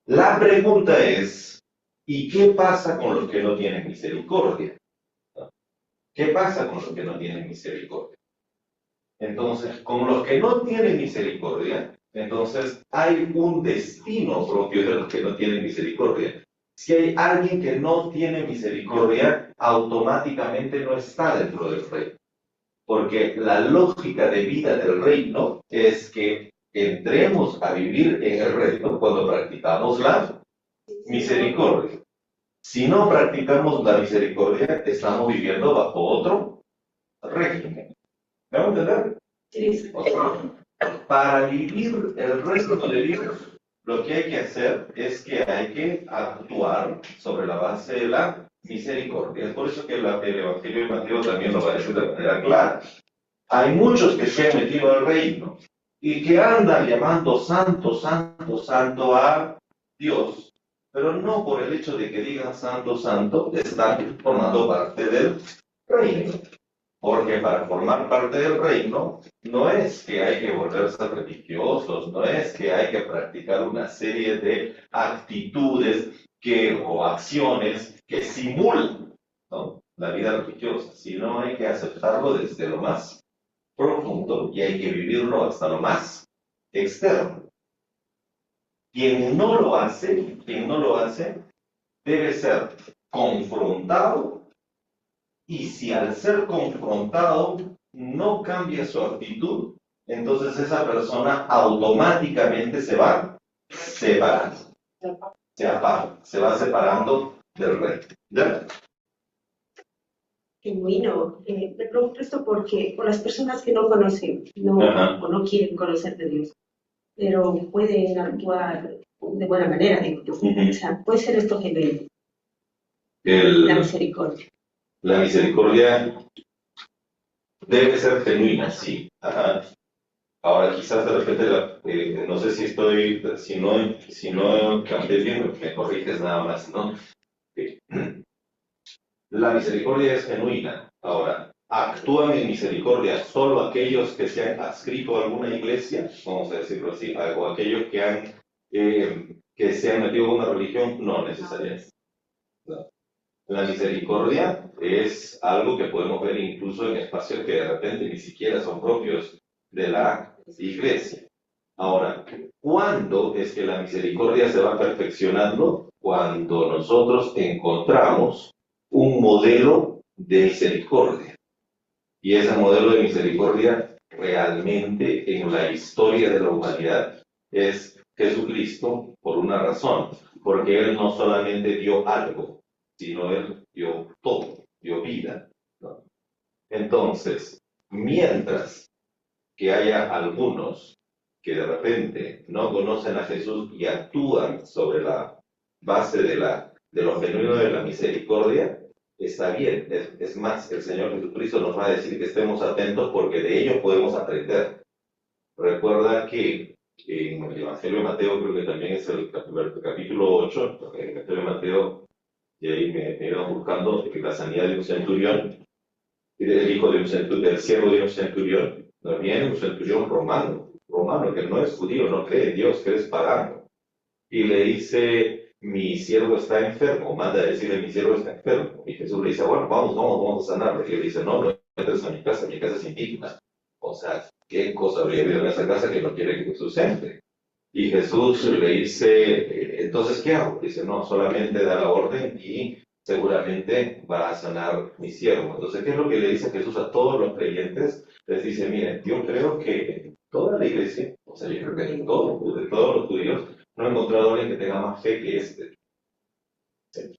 S2: La pregunta es, ¿y qué pasa con los que no tienen misericordia? ¿Qué pasa con los que no tienen misericordia? Entonces, con los que no tienen misericordia, entonces hay un destino propio de los que no tienen misericordia. Si hay alguien que no tiene misericordia, automáticamente no está dentro del reino. Porque la lógica de vida del reino es que entremos a vivir en el reino cuando practicamos la misericordia. Si no practicamos la misericordia, estamos viviendo bajo otro régimen. ¿Me van a entender? O sea, para vivir el reino de Dios, lo que hay que hacer es que hay que actuar sobre la base de la misericordia. Es por eso que el Evangelio de Mateo también lo va a decir de manera clara. Hay muchos que se han metido al reino y que andan llamando santo, santo, santo a Dios, pero no por el hecho de que digan santo, santo, están formando parte del reino. Porque para formar parte del reino no es que hay que volverse religiosos, no es que hay que practicar una serie de actitudes o acciones que simulan, ¿no?, la vida religiosa, sino hay que aceptarlo desde lo más profundo y hay que vivirlo hasta lo más externo. Quien no lo hace, debe ser confrontado. Y si al ser confrontado no cambia su actitud, entonces esa persona automáticamente se va separando. Se va separando del reino. ¿Ya?
S4: Genuino. Me pregunto esto porque por las personas que no conocen o no quieren conocer de Dios, pero pueden actuar de buena manera, digo yo. O sea, puede ser esto genuino. La misericordia.
S2: La misericordia debe ser genuina, sí. Ahora, quizás de repente, no sé si no canté bien, me corriges nada más, ¿no? La misericordia es genuina. Ahora, ¿actúan en misericordia solo aquellos que se han adscrito a alguna iglesia? Vamos a decirlo así, o aquellos que se han metido en una religión, no necesariamente. No. La misericordia es algo que podemos ver incluso en espacios que de repente ni siquiera son propios de la iglesia. Ahora, ¿cuándo es que la misericordia se va perfeccionando? Cuando nosotros encontramos un modelo de misericordia. Y ese modelo de misericordia realmente en la historia de la humanidad es Jesucristo, por una razón, porque Él no solamente dio algo, sino Él dio todo, dio vida, ¿no? Entonces, mientras que haya algunos que de repente no conocen a Jesús y actúan sobre la base de lo genuino de la misericordia, está bien. Es más, el Señor Jesucristo nos va a decir que estemos atentos porque de ello podemos aprender. Recuerda que en el Evangelio de Mateo, creo que también es el capítulo 8, porque en el Evangelio de Mateo, y ahí me iba buscando la sanidad de un centurión, el hijo del siervo de un centurión. No viene un centurión romano, que no es judío, no cree en Dios, que es pagano. Y le dice, mi siervo está enfermo, manda a decirle, mi siervo está enfermo. Y Jesús le dice, bueno, vamos a sanarlo. Y él dice, no entres a mi casa es indigna. O sea, ¿qué cosa habría habido en esa casa que no quiere que Jesús entre? Y Jesús le dice, entonces, ¿qué hago? Dice, no, solamente da la orden y seguramente va a sanar mi siervo. Entonces, ¿qué es lo que le dice Jesús a todos los creyentes? Les dice, miren, yo creo que en toda la iglesia, o sea, yo creo que de todos los judíos, no he encontrado a alguien que tenga más fe que este.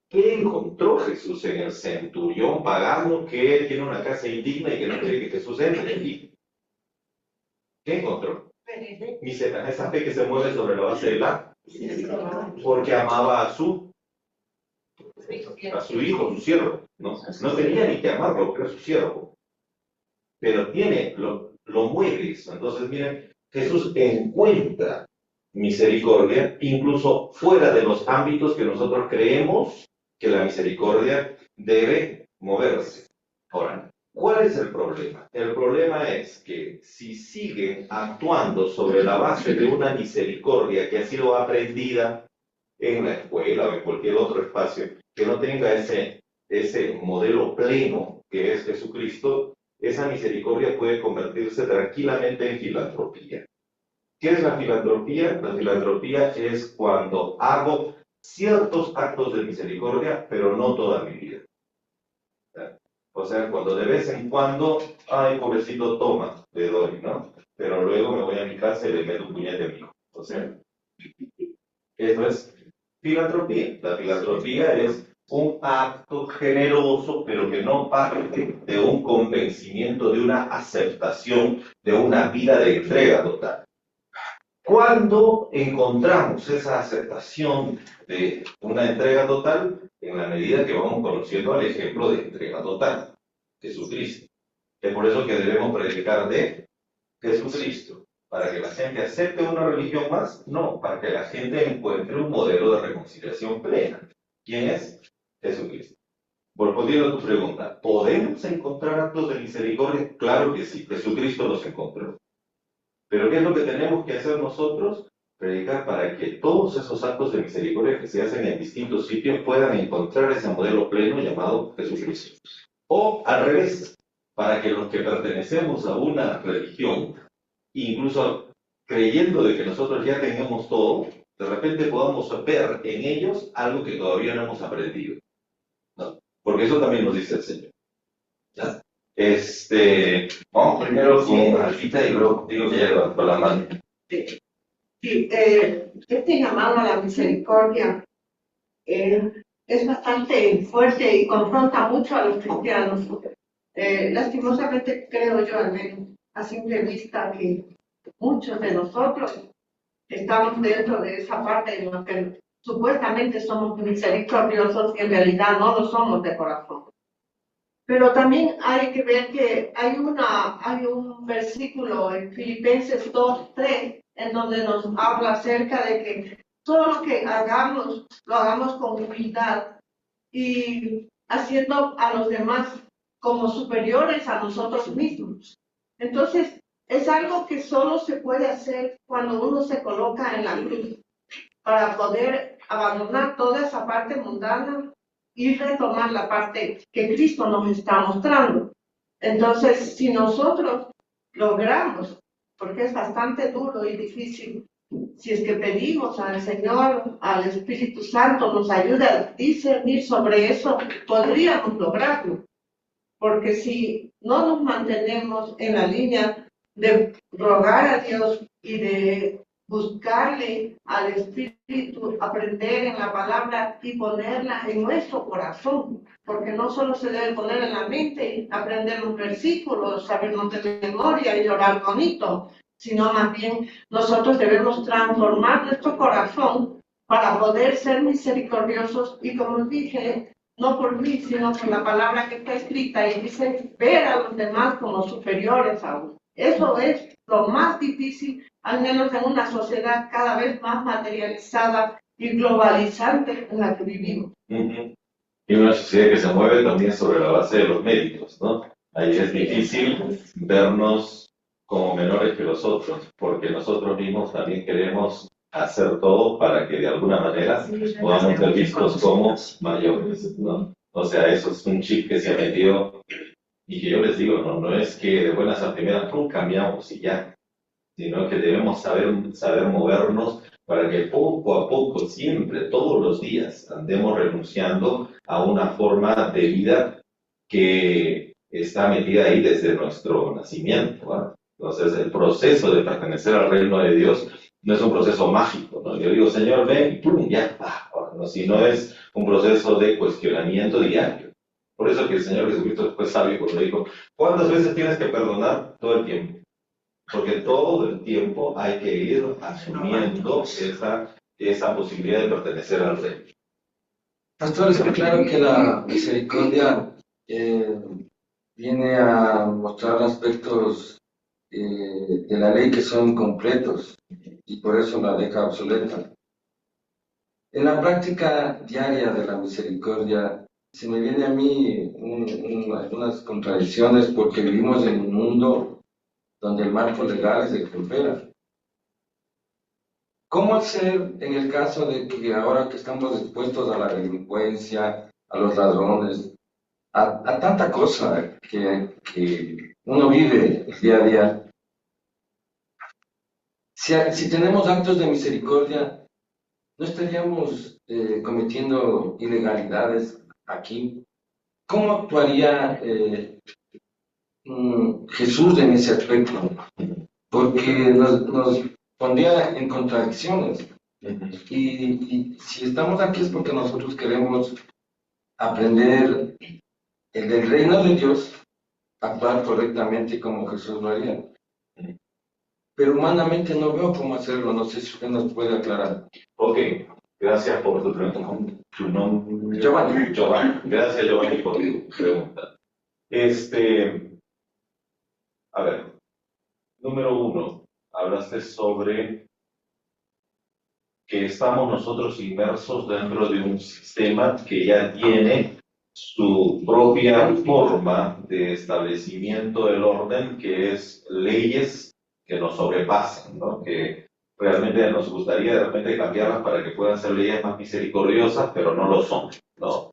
S2: ¿Qué encontró Jesús en el centurión pagano que tiene una casa indigna y que no quiere que Jesús entre allí? ¿Qué encontró? Esa fe que se mueve sobre la base de porque amaba a su hijo, su siervo. No tenía ni que amarlo, pero era su siervo. Pero lo mueve eso. Entonces, miren, Jesús encuentra misericordia incluso fuera de los ámbitos que nosotros creemos que la misericordia debe moverse. Ahora, ¿cuál es el problema? El problema es que si siguen actuando sobre la base de una misericordia que ha sido aprendida en la escuela o en cualquier otro espacio, que no tenga ese modelo pleno que es Jesucristo, esa misericordia puede convertirse tranquilamente en filantropía. ¿Qué es la filantropía? La filantropía es cuando hago ciertos actos de misericordia, pero no toda mi vida. O sea, cuando de vez en cuando, ay, pobrecito, toma, le doy, ¿no? Pero luego me voy a mi casa y le meto un puñete a mi hijo. O sea, eso es filantropía. La filantropía es un acto generoso, pero que no parte de un convencimiento, de una aceptación, de una vida de entrega total. ¿Cuándo encontramos esa aceptación de una entrega total? En la medida que vamos conociendo al ejemplo de entrega total, Jesucristo. Es por eso que debemos predicar de Jesucristo. ¿Para que la gente acepte una religión más? No, para que la gente encuentre un modelo de reconciliación plena. ¿Quién es? Jesucristo. Volviendo a tu pregunta, ¿podemos encontrar actos de misericordia? Claro que sí, Jesucristo los encontró. Pero ¿qué es lo que tenemos que hacer nosotros? Predicar para que todos esos actos de misericordia que se hacen en distintos sitios puedan encontrar ese modelo pleno llamado Jesucristo. O al revés, para que los que pertenecemos a una religión, incluso creyendo de que nosotros ya tenemos todo, de repente podamos ver en ellos algo que todavía no hemos aprendido, ¿no? Porque eso también nos dice el Señor, ¿ya? Vamos primero con Alfita y luego digo que ya levantó la mano.
S6: Sí, este llamado a la misericordia es bastante fuerte y confronta mucho a los cristianos. Lastimosamente creo yo, al menos a simple vista, que muchos de nosotros estamos dentro de esa parte en la que supuestamente somos misericordiosos y en realidad no lo somos de corazón. Pero también hay que ver que hay un versículo en Filipenses 2:3 en donde nos habla acerca de que todo lo que hagamos, lo hagamos con humildad y haciendo a los demás como superiores a nosotros mismos. Entonces, es algo que solo se puede hacer cuando uno se coloca en la cruz para poder abandonar toda esa parte mundana y retomar la parte que Cristo nos está mostrando. Entonces, si nosotros logramos, porque es bastante duro y difícil, si es que pedimos al Señor, al Espíritu Santo, nos ayude a discernir sobre eso, podríamos lograrlo. Porque si no nos mantenemos en la línea de rogar a Dios y de buscarle al Espíritu, aprender en la palabra y ponerla en nuestro corazón, porque no solo se debe poner en la mente, aprender los versículos, sabernos de memoria y orar bonito, sino más bien nosotros debemos transformar nuestro corazón para poder ser misericordiosos y, como dije, no por mí, sino por la palabra que está escrita y dice ver a los demás como superiores a uno. Eso es lo más difícil, al menos en una sociedad cada vez más materializada y globalizante en la que vivimos.
S2: Y una sociedad que se mueve también sobre la base de los méritos, ¿no? Ahí es difícil vernos como menores que los otros, porque nosotros mismos también queremos hacer todo para que de alguna manera podamos ser vistos como mayores, ¿no? O sea, eso es un chip que se ha metido y que yo les digo, no es que de buenas a primeras cambiamos y ya, sino que debemos saber movernos para que poco a poco, siempre, todos los días, andemos renunciando a una forma de vida que está metida ahí desde nuestro nacimiento, ¿no? Entonces, el proceso de pertenecer al reino de Dios no es un proceso mágico, ¿no? Yo digo, Señor, ven, y ¡pum!, ya, no, sino es un proceso de cuestionamiento diario. Por eso que el Señor Jesucristo fue sabio cuando dijo, ¿cuántas veces tienes que perdonar? Todo el tiempo. Porque todo el tiempo hay que ir asumiendo esa posibilidad de pertenecer al reino.
S7: Pastor, está claro que la misericordia viene a mostrar aspectos de la ley que son completos y por eso la deja obsoleta. En la práctica diaria de la misericordia se me viene a mí algunas contradicciones porque vivimos en un mundo donde el marco legal es el que impera. ¿Cómo hacer en el caso de que ahora que estamos expuestos a la delincuencia, a los ladrones, a tanta cosa que uno vive día a día? Si tenemos actos de misericordia, ¿no estaríamos cometiendo ilegalidades aquí? ¿Cómo actuaría Jesús en ese aspecto? Porque nos pondría en contradicciones. Y si estamos aquí es porque nosotros queremos aprender del reino de Dios, actuar correctamente como Jesús lo haría. pero humanamente no veo cómo hacerlo. No sé si usted nos puede aclarar.
S2: Ok, gracias por tu pregunta. Tu nombre.
S7: Giovanni.
S2: Giovanni. Gracias, Giovanni, por tu pregunta. A ver, número uno, hablaste sobre que estamos nosotros inmersos dentro de un sistema que ya tiene su propia forma de establecimiento del orden, que es leyes que nos sobrepasan, ¿no? Que realmente nos gustaría de repente cambiarlas para que puedan ser leyes más misericordiosas, pero no lo son, ¿no?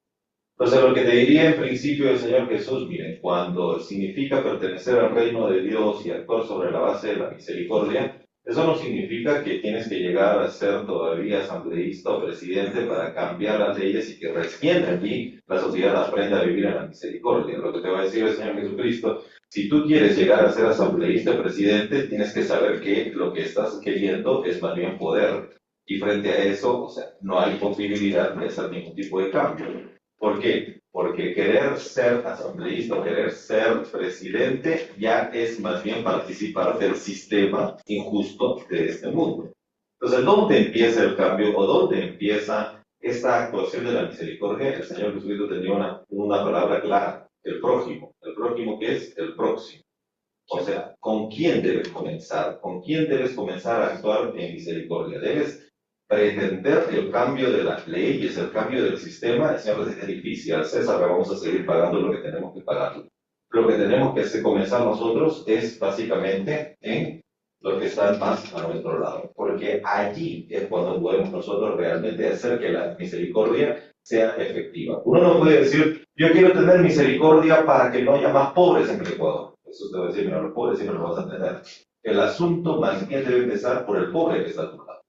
S2: Entonces, lo que te diría en principio el Señor Jesús, miren, cuando significa pertenecer al reino de Dios y actuar sobre la base de la misericordia, eso no significa que tienes que llegar a ser todavía asambleísta o presidente para cambiar las leyes y que recién allí la sociedad aprenda a vivir en la misericordia. Lo que te va a decir el Señor Jesucristo, si tú quieres llegar a ser asambleísta o presidente, tienes que saber que lo que estás queriendo es más bien poder. Y frente a eso, o sea, no hay posibilidad de hacer ningún tipo de cambio. ¿Por qué? Porque querer ser asambleísta o querer ser presidente ya es más bien participar del sistema injusto de este mundo. Entonces, ¿dónde empieza el cambio o dónde empieza esta actuación de la misericordia? El Señor Jesucristo tenía una palabra clara, el prójimo. ¿El prójimo qué es? El próximo. O sea, ¿con quién debes comenzar? ¿Con quién debes comenzar a actuar en misericordia? Debes pretender el cambio de las leyes, el cambio del sistema. Señor, es difícil. Al César le vamos a seguir pagando lo que tenemos que pagar. Lo que tenemos que comenzar nosotros es básicamente en los que están más a nuestro lado, porque allí es cuando podemos nosotros realmente hacer que la misericordia sea efectiva. Uno no puede decir, yo quiero tener misericordia para que no haya más pobres en el Ecuador. Eso te va a decir, mira, los pobres siempre lo vas a tener. El asunto más bien debe empezar por el pobre que está a tu lado.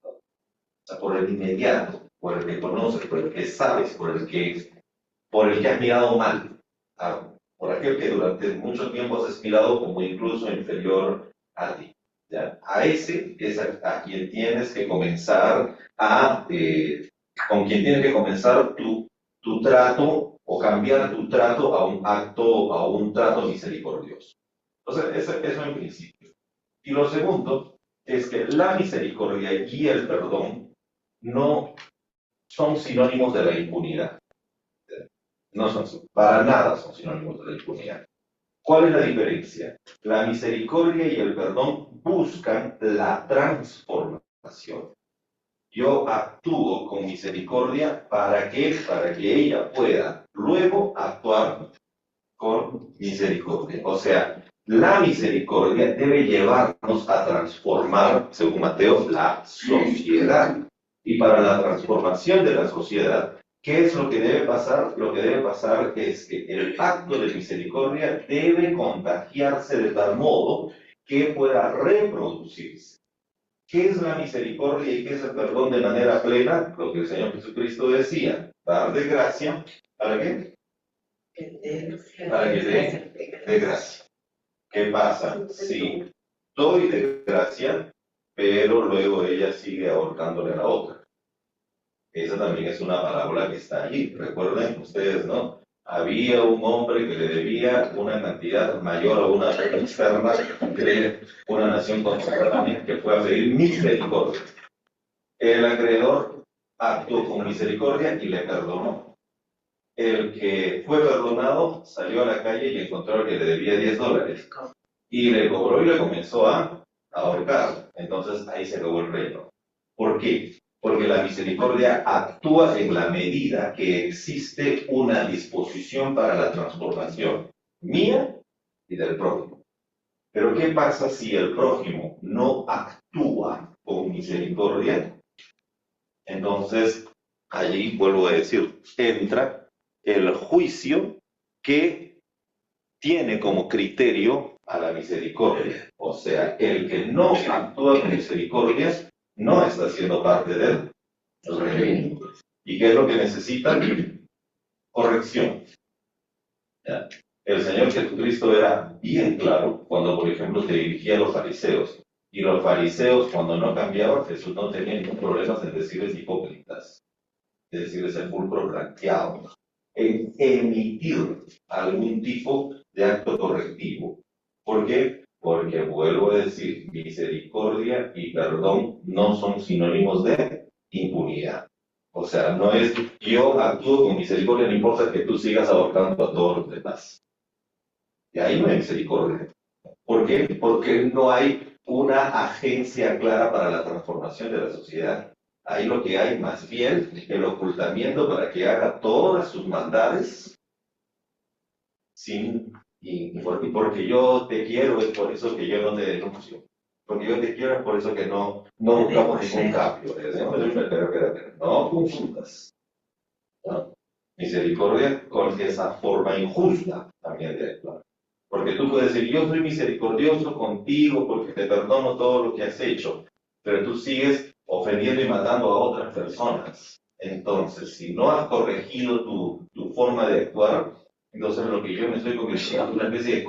S2: O sea, por el inmediato, por el que conoces, por el que sabes, por el que has mirado mal, por aquel que durante mucho tiempo has mirado como incluso inferior a ti. ¿Ya? A ese es a quien tienes que comenzar con quien tienes que comenzar tu trato o cambiar tu trato a un trato misericordioso. Entonces, eso en principio. Y lo segundo es que la misericordia y el perdón no son sinónimos de la impunidad. No son, para nada son sinónimos de la impunidad. ¿Cuál es la diferencia? La misericordia y el perdón buscan la transformación. Yo actúo con misericordia para que ella pueda luego actuar con misericordia. O sea, la misericordia debe llevarnos a transformar, según Mateo, la sociedad. Y para la transformación de la sociedad, ¿qué es lo que debe pasar? Lo que debe pasar es que el acto de misericordia debe contagiarse de tal modo que pueda reproducirse. ¿Qué es la misericordia y qué es el perdón de manera plena? Lo que el Señor Jesucristo decía, dar de gracia, ¿para qué? Para que dé gracia. ¿Qué pasa? Sí, doy de gracia, pero luego ella sigue ahorcándole a la otra. Esa también es una parábola que está allí. Recuerden ustedes, ¿no? Había un hombre que le debía una cantidad mayor a una externa de una nación contemporánea que fue a pedir misericordia. El acreedor actuó con misericordia y le perdonó. El que fue perdonado salió a la calle y encontró que le debía $10 y le cobró y le comenzó a ahorcar. Entonces ahí se acabó el reino. ¿Por qué? Porque la misericordia actúa en la medida que existe una disposición para la transformación mía y del prójimo. Pero ¿qué pasa si el prójimo no actúa con misericordia? Entonces, allí vuelvo a decir, entra el juicio que tiene como criterio a la misericordia. O sea, el que no actúa con misericordia no está siendo parte del reino. ¿Y qué es lo que necesita? Corrección. ¿Ya? El Señor Jesucristo era bien claro cuando, por ejemplo, se dirigía a los fariseos. Y los fariseos, cuando no cambiaban, Jesús no tenía ningún problema en decirles hipócritas, es decir, sepulcro blanqueado, en emitir algún tipo de acto correctivo. ¿Por qué? porque vuelvo a decir, misericordia y perdón no son sinónimos de impunidad. O sea, no es yo actúo con misericordia, no importa que tú sigas ahorcando a todos los demás. Y ahí no hay misericordia. ¿Por qué? Porque no hay una agencia clara para la transformación de la sociedad. Ahí lo que hay más bien el ocultamiento para que haga todas sus maldades sin, porque yo te quiero, es por eso que yo no te denuncio. Porque yo te quiero, es por eso que no buscamos ningún cambio. No confundas. ¿No? Misericordia con esa forma injusta también de actuar. Porque tú puedes decir, yo soy misericordioso contigo porque te perdono todo lo que has hecho, pero tú sigues ofendiendo y matando a otras personas. Entonces, si no has corregido tu forma de actuar, entonces lo que yo me estoy convirtiendo en una especie de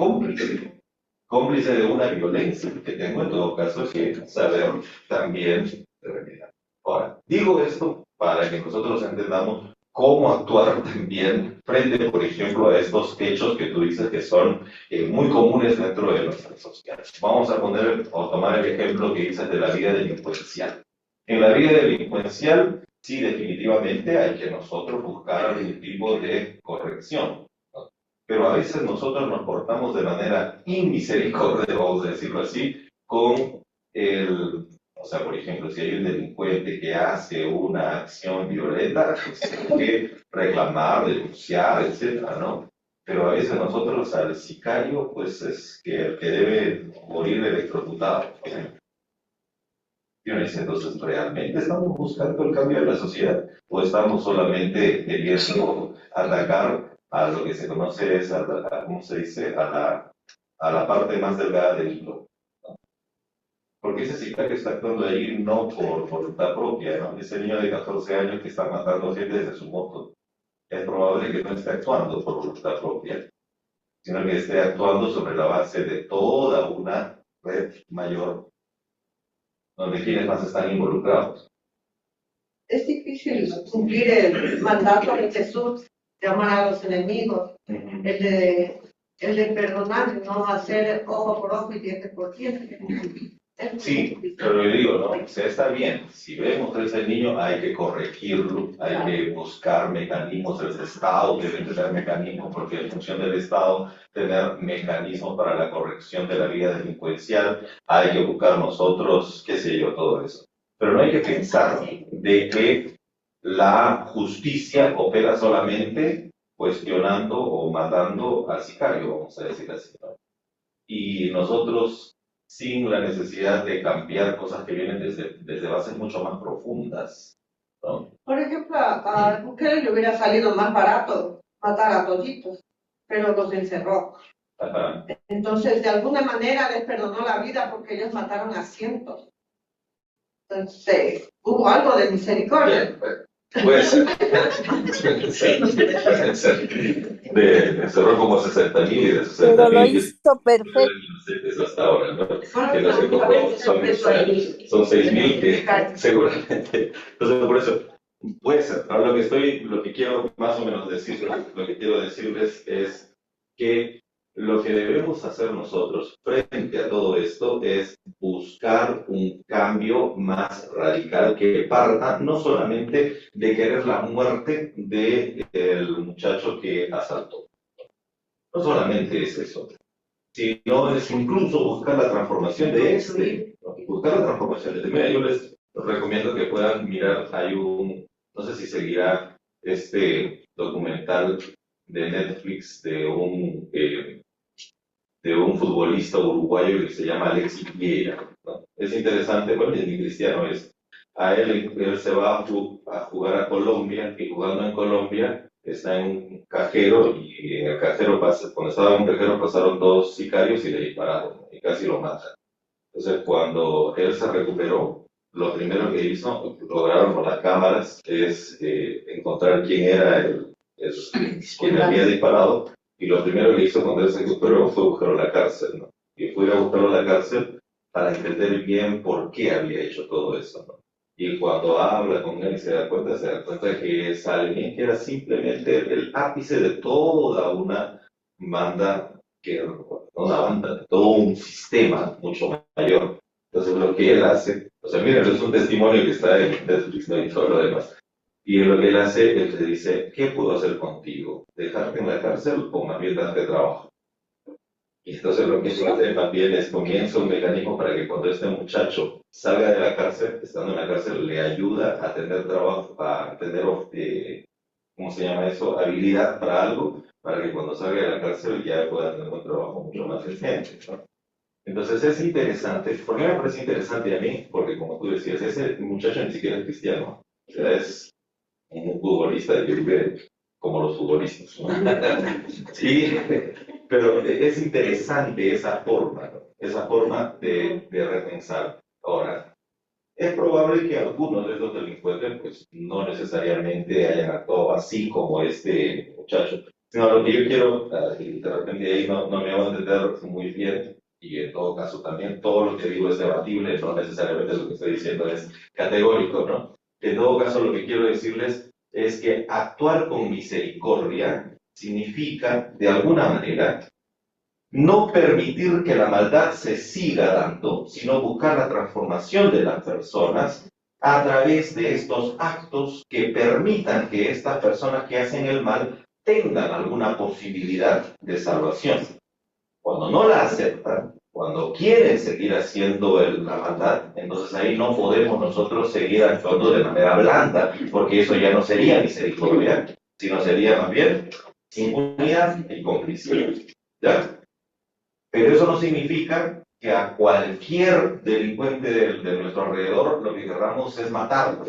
S2: cómplice de una violencia que tengo en todo caso que saber también remediar. Ahora, digo esto para que nosotros entendamos cómo actuar también frente, por ejemplo, a estos hechos que tú dices que son muy comunes dentro de nuestras sociedades. Vamos a poner o tomar el ejemplo que dices de la vida delincuencial. En la vida delincuencial, sí, definitivamente hay que nosotros buscar algún tipo de corrección, ¿no? Pero a veces nosotros nos portamos de manera inmisericordiosa, vamos a decirlo así, con el... O sea, por ejemplo, si hay un delincuente que hace una acción violenta, pues tiene que reclamar, denunciar, etcétera, ¿no? Pero a veces nosotros al sicario, pues es que el que debe morir electrocutado. Entonces, ¿realmente estamos buscando el cambio de la sociedad? ¿O estamos solamente queriendo atacar a lo que se conoce es, ¿cómo se dice? A la parte más delgada del hilo. Porque ese sicario está actuando ahí no por voluntad propia, ¿no? Ese niño de 14 años que está matando gente desde su moto, es probable que no esté actuando por voluntad propia, sino que esté actuando sobre la base de toda una red mayor, donde quienes más están involucrados.
S6: Es difícil cumplir el mandato de Jesús de amar a los enemigos, el de perdonar, no hacer ojo por ojo y diente por diente.
S2: Sí, pero le digo, ¿no? O sea, está bien, si vemos a ese niño hay que corregirlo, hay que buscar mecanismos, el Estado debe tener mecanismos, porque en función del Estado tener mecanismos para la corrección de la vida delincuencial, hay que buscar nosotros, qué sé yo, todo eso. Pero no hay que pensar de que la justicia opera solamente cuestionando o matando al sicario, vamos a decir así, ¿no? Y nosotros sin la necesidad de cambiar cosas que vienen desde bases mucho más profundas, ¿no?
S6: Por ejemplo, a Bukele le hubiera salido más barato matar a toditos, pero los encerró.
S2: Ajá.
S6: Entonces, de alguna manera les perdonó la vida porque ellos mataron a cientos. Entonces, hubo algo de misericordia.
S2: Bien, puede ser. Cerró como 60.000 y de 60.000.
S3: Pero lo hizo perfecto.
S2: Eso hasta ahora, ¿no? Que no sé cómo son 6.000 que seguramente. Entonces, por eso, puede ser. Ahora lo que quiero más o menos decir, lo que quiero decirles es que lo que debemos hacer nosotros frente a todo esto es buscar un cambio más radical que parta no solamente de querer la muerte del muchacho que asaltó. No solamente es eso, sino es incluso buscar la transformación de este, ¿no? Buscar la transformación de este. Mira, yo les recomiendo que puedan mirar, no sé si seguirá este documental de Netflix de un futbolista uruguayo que se llama Alexis Vieira, ¿no? Es interesante, bueno, ni cristiano es. A él se va a jugar a Colombia, y jugando en Colombia está en un cajero, y en el cajero cuando estaba en un cajero pasaron dos sicarios y le dispararon y casi lo matan. Entonces cuando él se recuperó, lo primero que hizo, lograron con las cámaras, es encontrar quién era quien había disparado. Y lo primero que hizo cuando él se recuperó fue buscarlo a la cárcel, ¿no? Y fue a buscarlo a la cárcel para entender bien por qué había hecho todo eso, ¿no? Y cuando habla con él se da cuenta que es alguien que era simplemente el ápice de toda una banda que una banda, todo un sistema mucho mayor. Entonces lo que él hace, o sea, miren, es un testimonio que está en Netflix, ¿no? Y todo lo demás. Y lo que él hace, él te dice, ¿qué puedo hacer contigo? ¿Dejarte en la cárcel o más bien darte trabajo? Y entonces lo que él hace también es comienza un mecanismo para que cuando este muchacho salga de la cárcel, estando en la cárcel, le ayuda a tener trabajo, a tener, ¿cómo se llama eso? Habilidad para algo, para que cuando salga de la cárcel ya pueda tener un trabajo mucho más eficiente, ¿no? Entonces es interesante. ¿Por qué me parece interesante a mí? Porque como tú decías, ese muchacho ni siquiera es cristiano. O sea, es un futbolista que vive como los futbolistas, ¿no? Sí, pero es interesante esa forma, ¿no? Esa forma de repensar. Ahora, es probable que algunos de estos delincuentes pues no necesariamente hayan actuado así como este muchacho. Sino lo que yo quiero, y de repente ahí no me van a entender muy bien, y en todo caso también todo lo que digo es debatible, no necesariamente lo que estoy diciendo es categórico, ¿no? En todo caso lo que quiero decirles es que actuar con misericordia significa, de alguna manera, no permitir que la maldad se siga dando, sino buscar la transformación de las personas a través de estos actos que permitan que estas personas que hacen el mal tengan alguna posibilidad de salvación. Cuando no la aceptan, cuando quieren seguir haciendo la maldad, entonces ahí no podemos nosotros seguir actuando de manera blanda, porque eso ya no sería misericordia, sino sería más bien impunidad y complicidad. ¿Ya? Pero eso no significa que a cualquier delincuente de nuestro alrededor lo que querramos es matarlo,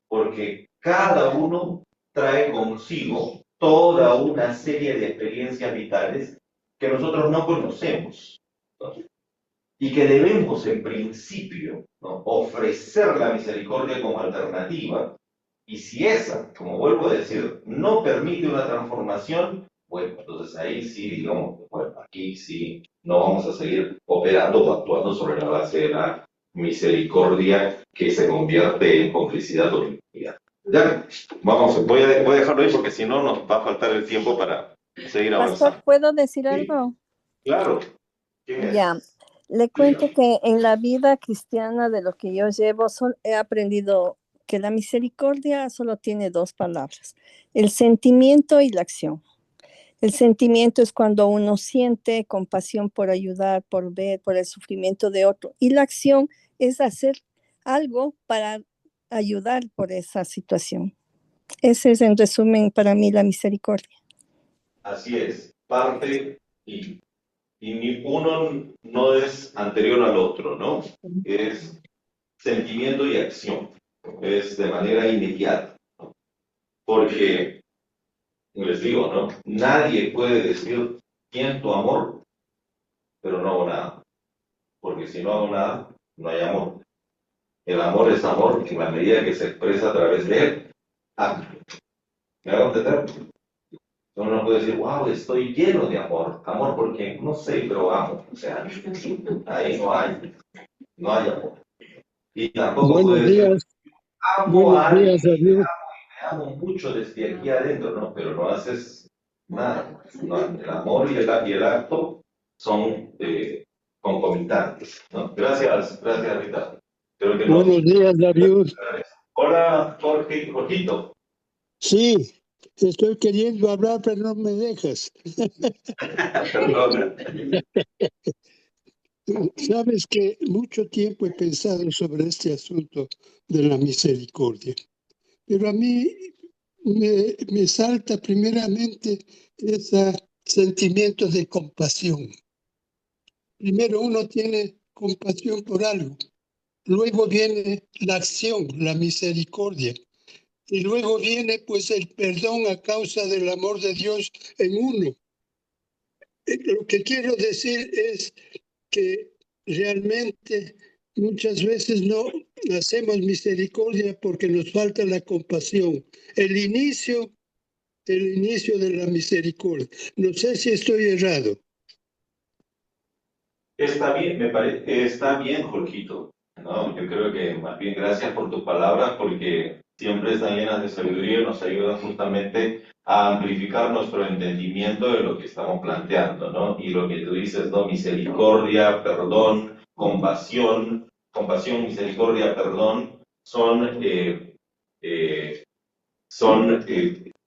S2: porque cada uno trae consigo toda una serie de experiencias vitales que nosotros no conocemos, ¿no? Y que debemos en principio, ¿no?, ofrecer la misericordia como alternativa. Y si esa, como vuelvo a decir, no permite una transformación, bueno, entonces ahí sí, digamos, bueno, aquí sí no vamos a seguir operando o actuando sobre la base de la misericordia que se convierte en complicidad o impunidad. Ya, vamos, voy a dejarlo ahí porque si no nos va a faltar el tiempo para seguir avanzando.
S3: Pastor, ¿puedo decir
S2: Sí,
S3: algo?
S2: claro. ¿Quién es?
S3: Ya, le cuento que en la vida cristiana de lo que yo llevo, he aprendido que la misericordia solo tiene dos palabras, el sentimiento y la acción. El sentimiento es cuando uno siente compasión por ayudar, por ver, por el sufrimiento de otro. Y la acción es hacer algo para ayudar por esa situación. Ese es en resumen para mí la misericordia.
S2: Así es, parte y ni uno no es anterior al otro, ¿no? Es sentimiento y acción, es de manera inmediata, ¿no? Porque, les digo, ¿no? Nadie puede decir siento amor, pero no hago nada, porque si no hago nada, no hay amor. El amor es amor en la medida que se expresa a través de él. ¿Me hago entender? Uno no puede decir, wow, estoy lleno de amor. Amor porque, no sé, pero amo. O sea, ahí no hay amor. Y tampoco
S8: Buenos
S2: puede ser,
S8: días,
S2: amo a alguien,
S8: David.
S2: te amo mucho desde aquí adentro, ¿no? Pero no haces nada. No, el amor y el acto son concomitantes, ¿no? Gracias, Rita. Creo que
S8: Buenos días, David.
S2: Hola, Jorgito.
S8: Sí, estoy queriendo hablar, pero no me dejas.
S2: Perdona.
S8: Sabes que mucho tiempo he pensado sobre este asunto de la misericordia, pero a mí me salta primeramente ese sentimiento de compasión. Primero uno tiene compasión por algo, luego viene la acción, la misericordia, y luego viene pues el perdón a causa del amor de Dios en uno. Lo que quiero decir es que realmente muchas veces no hacemos misericordia porque nos falta la compasión. El inicio de la misericordia. No sé si estoy errado.
S2: Está bien, me parece, está bien, Jorgito. No, yo creo que más bien gracias por tus palabras, porque siempre están llenas de sabiduría y nos ayudan justamente a amplificar nuestro entendimiento de lo que estamos planteando, ¿no? Y lo que tú dices, ¿no? Misericordia, perdón, compasión, misericordia, perdón, son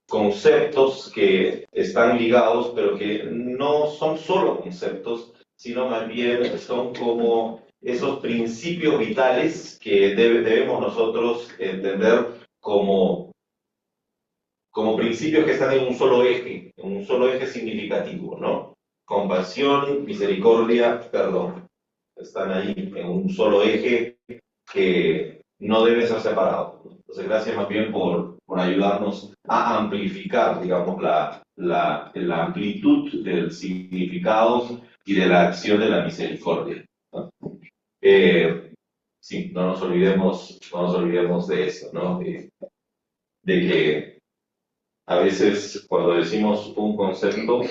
S2: conceptos que están ligados, pero que no son solo conceptos, sino más bien son como esos principios vitales que debemos nosotros entender como principios que están en un solo eje significativo, ¿no? Compasión, misericordia, perdón. Están ahí en un solo eje que no debe ser separado. Entonces, gracias más bien por ayudarnos a amplificar, digamos, la amplitud del significado y de la acción de la misericordia, ¿no? Sí, no nos olvidemos de eso, ¿no? De que a veces cuando decimos un concepto,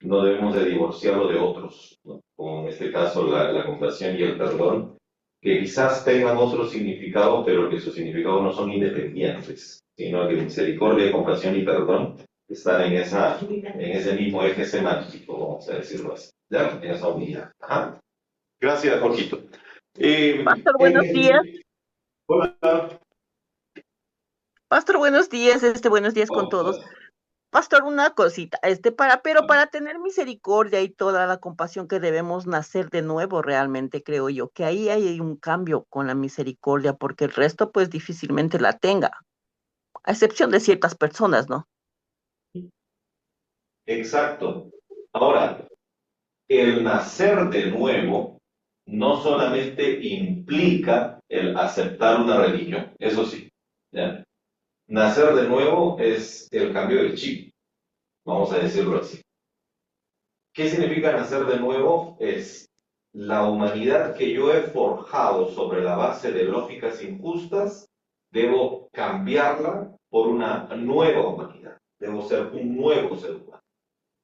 S2: no debemos de divorciarlo de otros, ¿no? Como en este caso la compasión y el perdón, que quizás tengan otro significado, pero que sus significados no son independientes, sino que misericordia, compasión y perdón están en ese mismo eje semántico, vamos a decirlo así, ¿ya? En esa unidad. Ajá. Gracias, Jorgito.
S9: Pastor, buenos días.
S2: Hola.
S9: Pastor, buenos días, buenos días con todos. Pastor, una cosita, pero para tener misericordia y toda la compasión que debemos nacer de nuevo, realmente creo yo, que ahí hay un cambio con la misericordia, porque el resto pues difícilmente la tenga, a excepción de ciertas personas, ¿no?
S2: Exacto. Ahora, el nacer de nuevo no solamente implica el aceptar una religión, eso sí, ¿ya? Nacer de nuevo es el cambio del chip, vamos a decirlo así. ¿Qué significa nacer de nuevo? Es la humanidad que yo he forjado sobre la base de lógicas injustas, debo cambiarla por una nueva humanidad, debo ser un nuevo ser humano.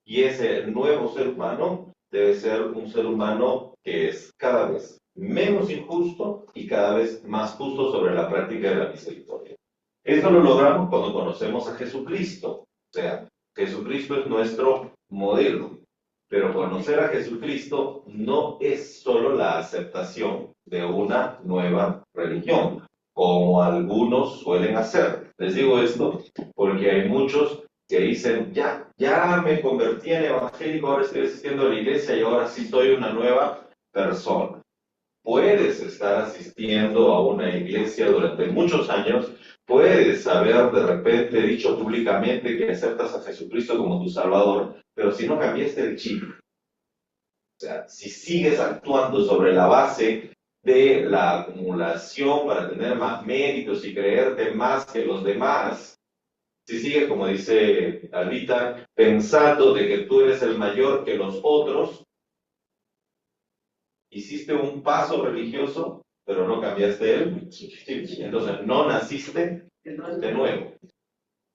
S2: Y ese nuevo ser humano debe ser un ser humano que es cada vez menos injusto y cada vez más justo sobre la práctica de la misericordia. Esto lo logramos cuando conocemos a Jesucristo. O sea, Jesucristo es nuestro modelo. Pero conocer a Jesucristo no es solo la aceptación de una nueva religión, como algunos suelen hacer. Les digo esto porque hay muchos que dicen, ya me convertí en evangélico, ahora estoy asistiendo a la iglesia y ahora sí soy una nueva persona. Puedes estar asistiendo a una iglesia durante muchos años, puedes haber de repente dicho públicamente que aceptas a Jesucristo como tu Salvador, pero si no cambiaste el chip, o sea, si sigues actuando sobre la base de la acumulación para tener más méritos y creerte más que los demás, si sigues, como dice Alvita, pensando de que tú eres el mayor que los otros, hiciste un paso religioso, pero no cambiaste el chip. Entonces no naciste de nuevo.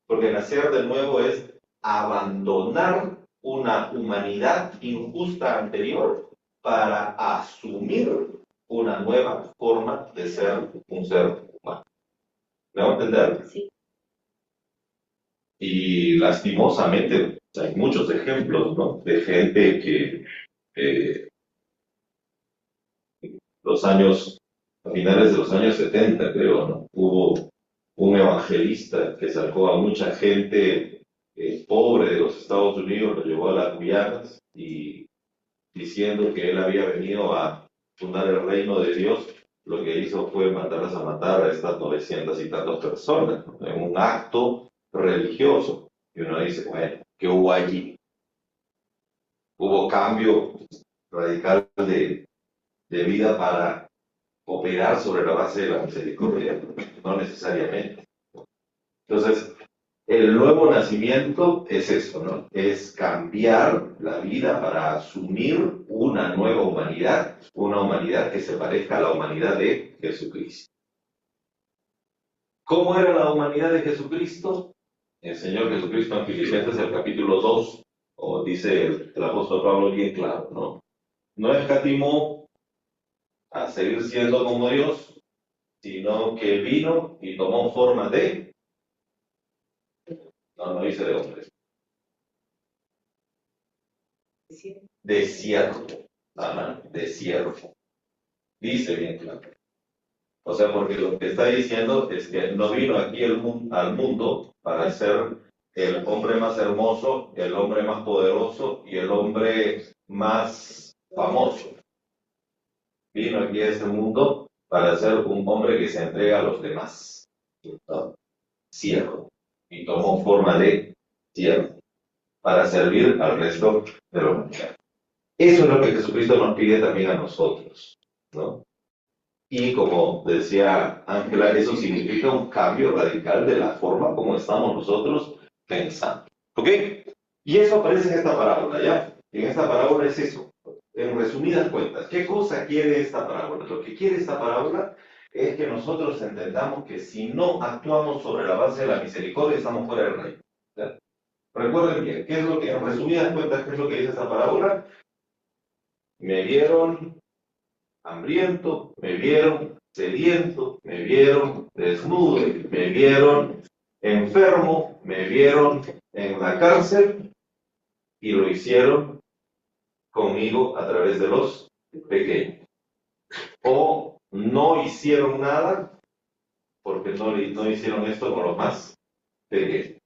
S2: Porque nacer de nuevo es abandonar una humanidad injusta anterior para asumir una nueva forma de ser un ser humano. ¿Me va a entender?
S4: Sí.
S2: Y lastimosamente hay muchos ejemplos, ¿no? De gente que a finales de los años 70, creo, ¿no? Hubo un evangelista que sacó a mucha gente pobre de los Estados Unidos, lo llevó a las Guyanas y diciendo que él había venido a fundar el reino de Dios, lo que hizo fue mandarlas a matar a estas 900 y tantas personas, ¿no? En un acto religioso. Y uno dice, bueno, ¿qué hubo allí? Hubo cambio radical de vida para operar sobre la base de la misericordia, no necesariamente. Entonces, el nuevo nacimiento es eso, ¿no? Es cambiar la vida para asumir una nueva humanidad, una humanidad que se parezca a la humanidad de Jesucristo. ¿Cómo era la humanidad de Jesucristo? El Señor Jesucristo en Filipenses, el capítulo 2, o dice el apóstol Pablo bien claro, ¿no? No escatimó a seguir siendo como Dios, sino que vino y tomó forma de... No dice de hombre. De siervo. De siervo. Dice bien claro. O sea, porque lo que está diciendo es que no vino aquí al mundo para ser el hombre más hermoso, el hombre más poderoso y el hombre más famoso. Vino aquí a este mundo para ser un hombre que se entrega a los demás. ¿No? Siervo. Y tomó forma de siervo para servir al resto de la humanidad. Eso es lo que Jesucristo nos pide también a nosotros, ¿no? Y como decía Ángela, eso significa un cambio radical de la forma como estamos nosotros pensando. ¿Ok? Y eso aparece en esta parábola, ¿ya? En esta parábola es eso. En resumidas cuentas, ¿qué cosa quiere esta parábola? Lo que quiere esta parábola es que nosotros entendamos que si no actuamos sobre la base de la misericordia, estamos fuera del reino. ¿Ya? Recuerden bien, ¿qué es lo que, en resumidas cuentas, qué es lo que dice esta parábola? Me vieron hambriento, me vieron sediento, me vieron desnudo, me vieron enfermo, me vieron en la cárcel y lo hicieron conmigo a través de los pequeños. O no hicieron nada porque no hicieron esto con los más pequeños.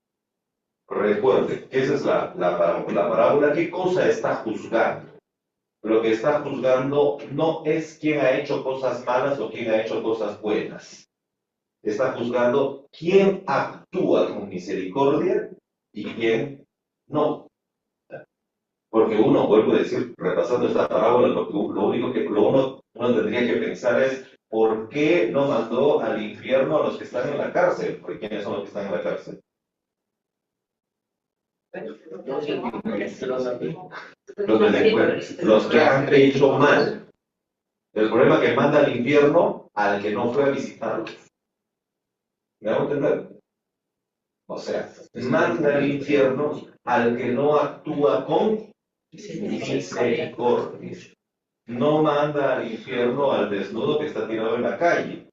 S2: Recuerden, esa es la parábola. La parábola, ¿qué cosa está juzgando? Lo que está juzgando no es quién ha hecho cosas malas o quién ha hecho cosas buenas. Está juzgando quién actúa con misericordia y quién no. Porque uno, vuelvo a decir, repasando esta parábola, lo único que uno tendría que pensar es ¿por qué no mandó al infierno a los que están en la cárcel? ¿Porque quiénes son los que están en la cárcel? Los que han hecho mal. El problema es que manda al infierno al que no fue a visitarlos. ¿Me hago entender? O sea, manda al infierno al que no actúa con misericordia. No manda al infierno al desnudo que está tirado en la calle.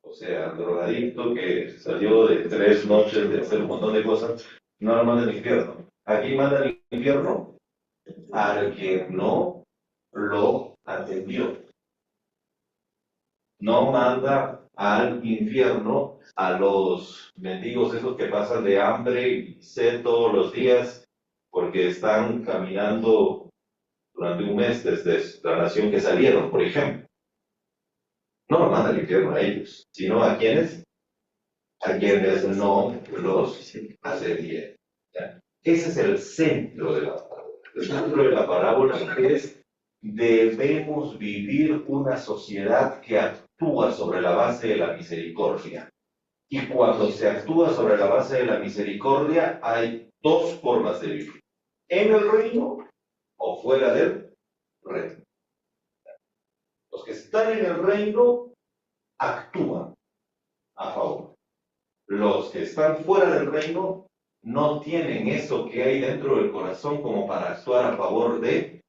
S2: O sea, al drogadicto que salió de 3 noches de hacer un montón de cosas, no lo manda al infierno. Aquí manda al infierno al que no lo atendió. No manda al infierno a los mendigos esos que pasan de hambre y sed todos los días porque están caminando durante un mes desde la nación que salieron, por ejemplo. No lo manda al infierno a ellos, sino a quienes no los hace bien. Ese es el centro de la parábola. El centro de la parábola es: debemos vivir una sociedad que actúa sobre la base de la misericordia. Y cuando se actúa sobre la base de la misericordia, hay 2 formas de vivir: en el reino o fuera del reino. Los que están en el reino actúan a favor. Los que están fuera del reino no tienen eso que hay dentro del corazón como para actuar a favor de,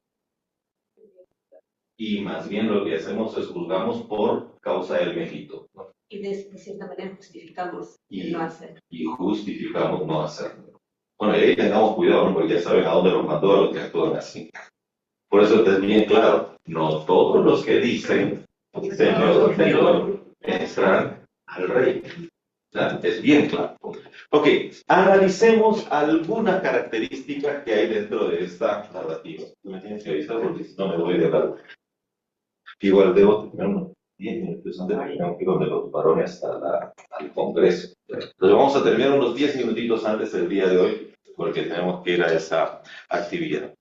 S2: y más bien lo que hacemos es juzgamos por causa del mérito, ¿no?
S4: Y de cierta manera justificamos el no hacerlo.
S2: Y justificamos no hacerlo. Bueno, y ahí tengamos cuidado, ¿no? Porque ya saben a dónde los mandó a los que actúan así. Por eso es bien claro, no todos los que dicen Señor, Señor, entrarán al reino. Es bien claro. Ok, analicemos algunas características que hay dentro de esta narrativa. Me tienes que avisar porque si no me voy de largo. Igual debo tener unos 10 minutos antes de que tengo que ir donde los varones al Congreso. Entonces vamos a terminar unos 10 minutitos antes del día de hoy porque tenemos que ir a esa actividad.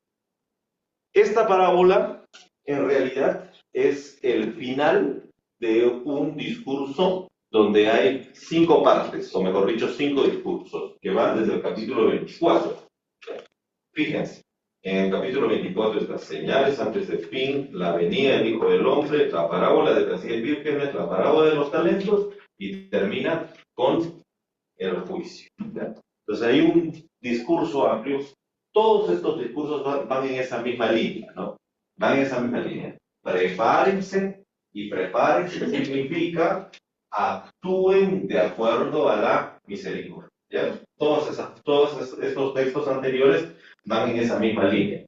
S2: Esta parábola en realidad es el final de un discurso donde hay 5 partes, o mejor dicho, 5 discursos, que van desde el capítulo 24. Fíjense, en el capítulo 24 están señales antes del fin, la venida del Hijo del Hombre, la parábola de las 10 vírgenes, la parábola de los talentos, y termina con el juicio. Entonces hay un discurso amplio. Todos estos discursos van en esa misma línea, ¿no? Van en esa misma línea. Prepárense Y prepárense significa actúen de acuerdo a la misericordia. ¿Ya? Todos estos textos anteriores van en esa misma línea.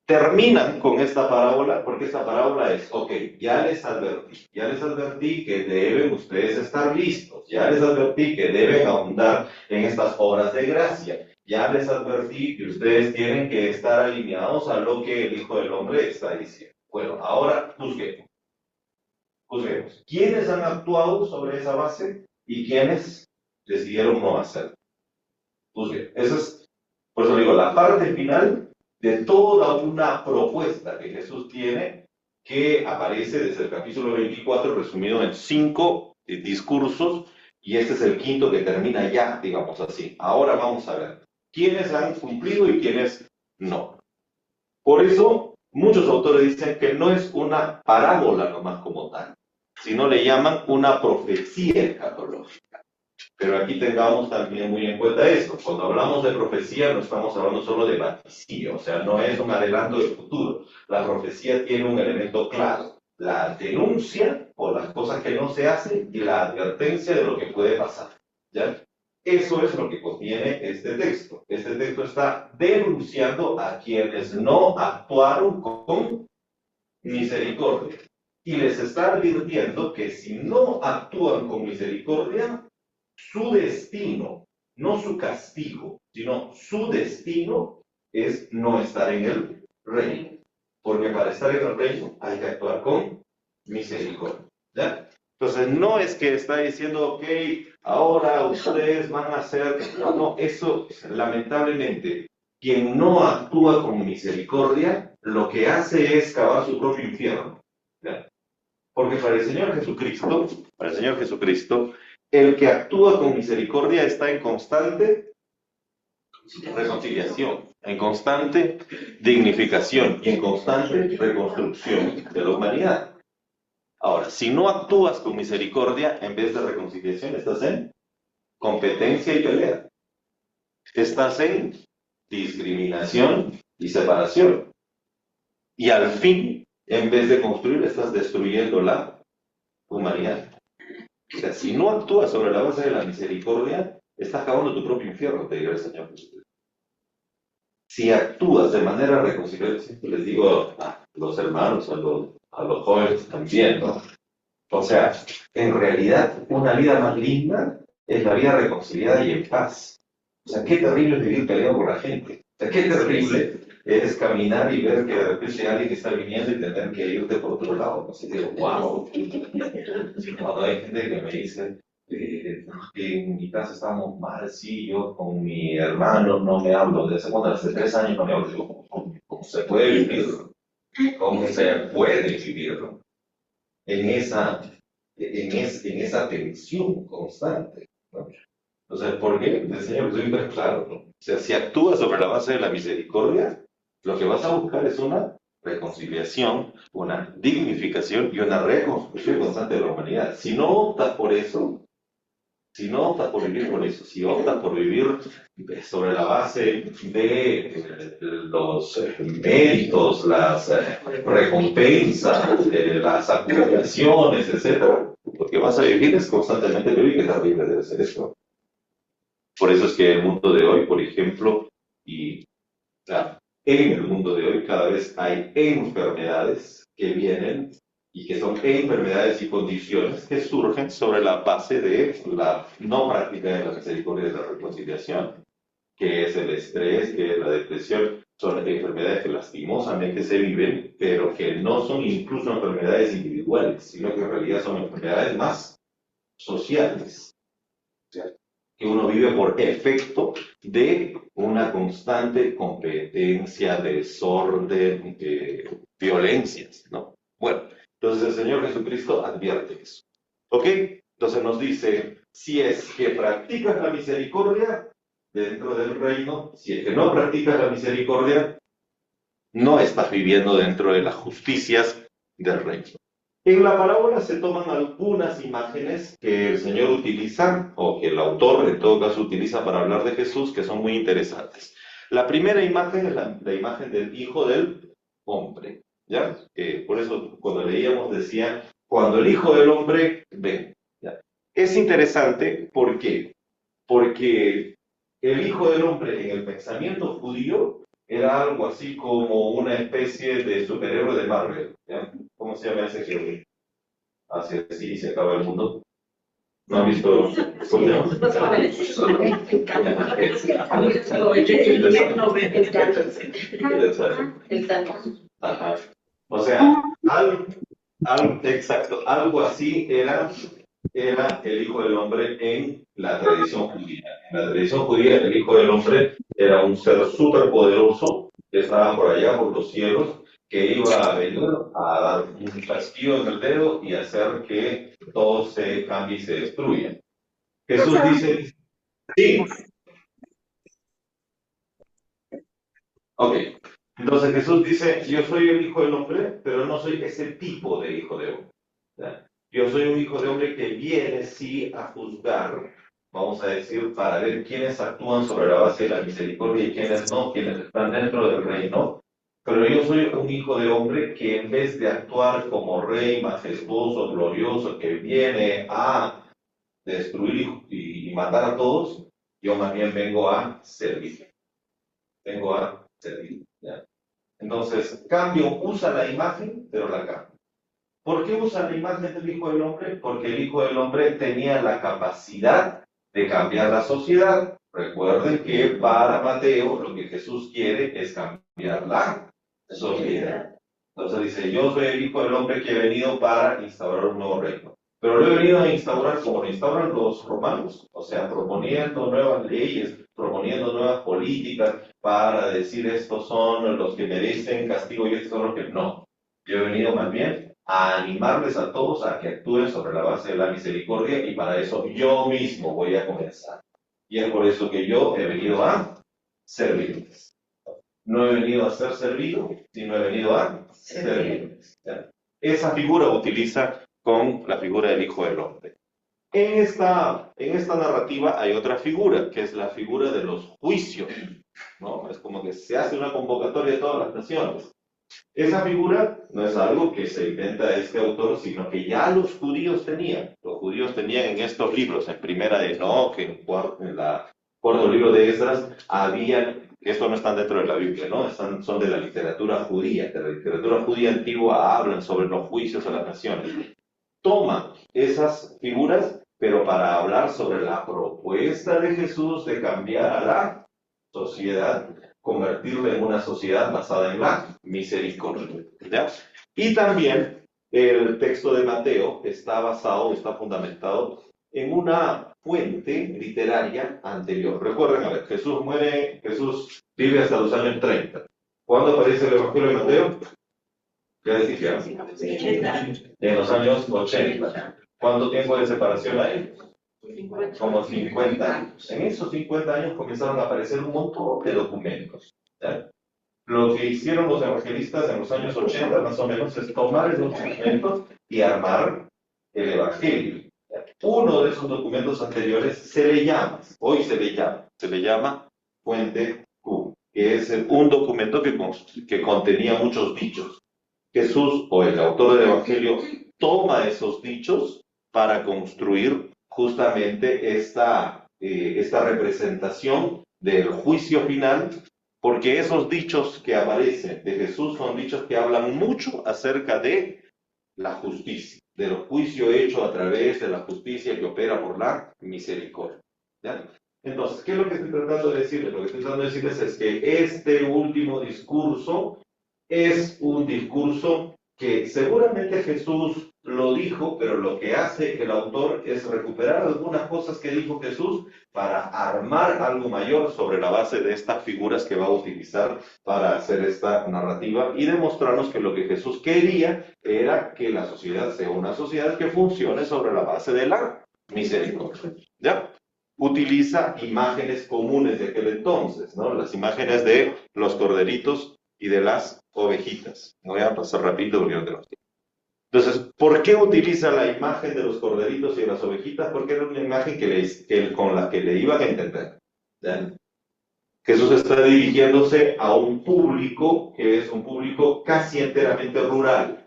S2: Terminan con esta parábola, porque esta parábola es, ok, ya les advertí que deben ustedes estar listos, ya les advertí que deben ahondar en estas obras de gracia, ya les advertí que ustedes tienen que estar alineados a lo que el Hijo del Hombre está diciendo. Bueno, ahora juzguemos. ¿Quiénes han actuado sobre esa base y quiénes decidieron no hacerlo? Juzguemos. Esa es, por eso digo, la parte final de toda una propuesta que Jesús tiene, que aparece desde el capítulo 24, resumido en 5 discursos, y este es el quinto que termina ya, digamos así. Ahora vamos a ver quiénes han cumplido y quiénes no. Por eso, muchos autores dicen que no es una parábola nomás como tal, sino le llaman una profecía escatológica. Pero aquí tengamos también muy en cuenta esto. Cuando hablamos de profecía no estamos hablando solo de vaticinio, o sea, no es un adelanto del futuro. La profecía tiene un elemento claro: la denuncia por las cosas que no se hacen y la advertencia de lo que puede pasar. ¿Ya? Eso es lo que contiene este texto. Este texto está denunciando a quienes no actuaron con misericordia. Y les está advirtiendo que si no actúan con misericordia, su destino, no su castigo, sino su destino es no estar en el reino. Porque para estar en el reino hay que actuar con misericordia. ¿Ya? Entonces no es que está diciendo, ok, ahora ustedes van a hacer... No, eso lamentablemente, quien no actúa con misericordia, lo que hace es cavar su propio infierno. ¿Ya? Porque para el Señor Jesucristo, el que actúa con misericordia está en constante reconciliación, en constante dignificación y en constante reconstrucción de la humanidad. Ahora, si no actúas con misericordia, en vez de reconciliación, estás en competencia y pelea. Estás en discriminación y separación. Y al fin, en vez de construir, estás destruyendo la humanidad. O sea, si no actúas sobre la base de la misericordia, estás cavando tu propio infierno, te dirá el Señor Jesucristo. Si actúas de manera reconciliable, siempre les digo a los hermanos, a los jóvenes también, ¿no? O sea, en realidad, una vida más linda es la vida reconciliada y en paz. O sea, qué terrible es vivir peleado con la gente. O sea, qué terrible es caminar y ver que de repente hay alguien que está viniendo y tener que irte por otro lado. Así digo, wow. Cuando hay gente que me dice, que en mi casa estamos mal, sí, yo con mi hermano no me hablo, desde hace 3 años no me hablo. Digo, ¿cómo se puede vivir? ¿Cómo se puede vivir en esa tensión constante? ¿No? O sea, ¿por qué? El Señor es claro, ¿no? O sea, si actúas sobre la base de la misericordia, lo que vas a buscar es una reconciliación, una dignificación y una reconstrucción constante de la humanidad. Si no optas por eso, si no optas por vivir por eso, si optas por vivir sobre la base de los méritos, las recompensas, las acumulaciones, etc., lo que vas a vivir es constantemente vivir, y qué terrible debe ser eso. Por eso es que el mundo de hoy, por ejemplo, y claro, en el mundo de hoy cada vez hay enfermedades que vienen y que son enfermedades y condiciones que surgen sobre la base de la no práctica de la misericordia y de la reconciliación, que es el estrés, que es la depresión. Son enfermedades que lastimosamente se viven, pero que no son incluso enfermedades individuales, sino que en realidad son enfermedades más sociales. O sea, que uno vive por efecto de una constante competencia, desorden, violencias, ¿no? Bueno, entonces el Señor Jesucristo advierte eso. ¿Ok? Entonces nos dice, si es que practicas la misericordia dentro del reino, si es que no practicas la misericordia, no estás viviendo dentro de las justicias del reino. En la parábola se toman algunas imágenes que el Señor utiliza, o que el autor en todo caso utiliza para hablar de Jesús, que son muy interesantes. La primera imagen es la imagen del Hijo del Hombre, ¿ya? Por eso cuando leíamos decía cuando el Hijo del Hombre venga. ¿Ya? Es interesante, ¿por qué? Porque el Hijo del Hombre en el pensamiento judío era algo así como una especie de superhéroe de Marvel. ¿Ya? ¿Cómo se llama ese que hace así y se acaba el mundo? ¿No han visto? Ajá. O sea, exacto, algo así era el Hijo del Hombre en la tradición judía. En la tradición judía, el Hijo del Hombre era un ser súper poderoso que estaba por allá, por los cielos, que iba a venir a dar un castillo en el dedo y hacer que todo se cambie y se destruya. Jesús dice, sí, ok. Entonces Jesús dice, yo soy el Hijo del Hombre, pero no soy ese tipo de Hijo de Hombre. ¿Ya? Yo soy un Hijo de Hombre que viene, sí, a juzgar, vamos a decir, para ver quiénes actúan sobre la base de la misericordia y quiénes no, quiénes están dentro del reino. Pero yo soy un Hijo de Hombre que en vez de actuar como rey majestuoso, glorioso, que viene a destruir y matar a todos, yo más bien vengo a servir. Vengo a servir. ¿Ya? Entonces, cambio, usa la imagen, pero la cambia. ¿Por qué usa la imagen del Hijo del Hombre? Porque el Hijo del Hombre tenía la capacidad de cambiar la sociedad. Recuerden que para Mateo lo que Jesús quiere es cambiar la sociedad. Entonces dice, yo soy el Hijo del Hombre que he venido para instaurar un nuevo reino. Pero lo he venido a instaurar como lo instauran los romanos, o sea, proponiendo nuevas leyes, proponiendo nuevas políticas para decir estos son los que merecen castigo y estos son los que no. Yo he venido más bien a animarles a todos a que actúen sobre la base de la misericordia y para eso yo mismo voy a comenzar. Y es por eso que yo he venido a servirles. No he venido a ser servido, sino he venido a servirles. Esa figura utiliza con la figura del Hijo del Hombre. En esta narrativa hay otra figura, que es la figura de los juicios, ¿no? Es como que se hace una convocatoria de todas las naciones. Esa figura no es algo que se inventa este autor, sino que ya los judíos tenían. Los judíos tenían en estos libros, en Primera de Enoc, en el cuarto libro de Esdras, esto no están dentro de la Biblia, ¿no? Son de la literatura judía. De la literatura judía antigua hablan sobre los juicios a las naciones. Toman esas figuras, pero para hablar sobre la propuesta de Jesús de cambiar a la sociedad, convertirla en una sociedad basada en la misericordia. ¿Ya? Y también el texto de Mateo está fundamentado en una fuente literaria anterior. Recuerden, a ver, Jesús vive hasta los años 30. ¿Cuándo aparece el Evangelio de Mateo? ¿Qué decía? En los años 80. ¿Cuánto tiempo de separación hay? Como 50 años. En esos 50 años comenzaron a aparecer un montón de documentos. ¿Ya? Lo que hicieron los evangelistas en los años 80 más o menos es tomar esos documentos y armar el Evangelio. ¿Ya? Uno de esos documentos anteriores hoy se le llama Fuente Q, que es un documento que contenía muchos dichos. Jesús, o el autor del Evangelio, toma esos dichos para construir justamente esta representación del juicio final, porque esos dichos que aparecen de Jesús son dichos que hablan mucho acerca de la justicia, del juicio hecho a través de la justicia que opera por la misericordia. ¿Ya? Entonces, ¿qué es lo que estoy tratando de decirles? Lo que estoy tratando de decirles es que este último discurso es un discurso que seguramente Jesús lo dijo, pero lo que hace el autor es recuperar algunas cosas que dijo Jesús para armar algo mayor sobre la base de estas figuras que va a utilizar para hacer esta narrativa y demostrarnos que lo que Jesús quería era que la sociedad sea una sociedad que funcione sobre la base de la misericordia. ¿Ya? Utiliza imágenes comunes de aquel entonces, ¿no? Las imágenes de los corderitos y de las ovejitas. Voy a pasar rápido porque no tengo tiempo. Entonces, ¿por qué utiliza la imagen de los corderitos y de las ovejitas? Porque era una imagen con la que le iban a entender. ¿Ya? Jesús está dirigiéndose a un público que es un público casi enteramente rural.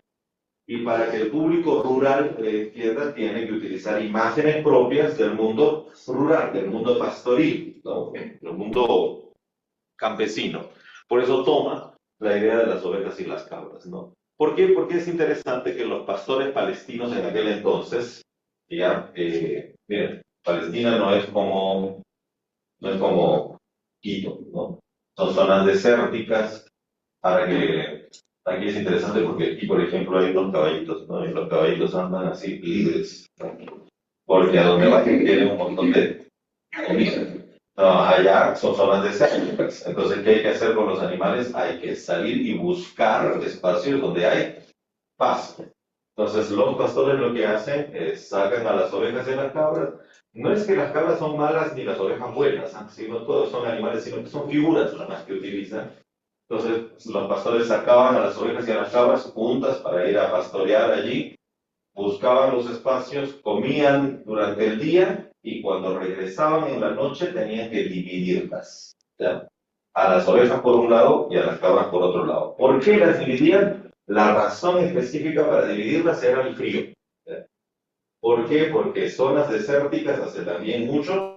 S2: Y para que el público rural entienda, tiene que utilizar imágenes propias del mundo rural, del mundo pastoril, ¿no? Del mundo campesino. Por eso toma la idea de las ovejas y las cabras, ¿no? ¿Por qué? Porque es interesante que los pastores palestinos en aquel entonces, ya, miren, Palestina no es como Quito, ¿no? Son zonas desérticas. Para que aquí es interesante porque aquí, por ejemplo, hay unos caballitos, ¿no? Y los caballitos andan así libres, ¿no? Porque a donde vayan tienen un montón de comida. No, allá son zonas desérticas. Entonces, ¿qué hay que hacer con los animales? Hay que salir y buscar espacios donde hay pasto. Entonces, los pastores lo que hacen es sacan a las ovejas y las cabras. No es que las cabras son malas ni las ovejas buenas, ¿eh? Sino todos son animales, sino que son figuras nada más que utilizan. Entonces, los pastores sacaban a las ovejas y a las cabras juntas para ir a pastorear allí, buscaban los espacios, comían durante el día y cuando regresaban en la noche tenían que dividirlas, ¿ya? A las ovejas por un lado y a las cabras por otro lado. ¿Por qué las dividían? La razón específica para dividirlas era el frío, ¿ya? ¿Por qué? Porque zonas desérticas hace también mucho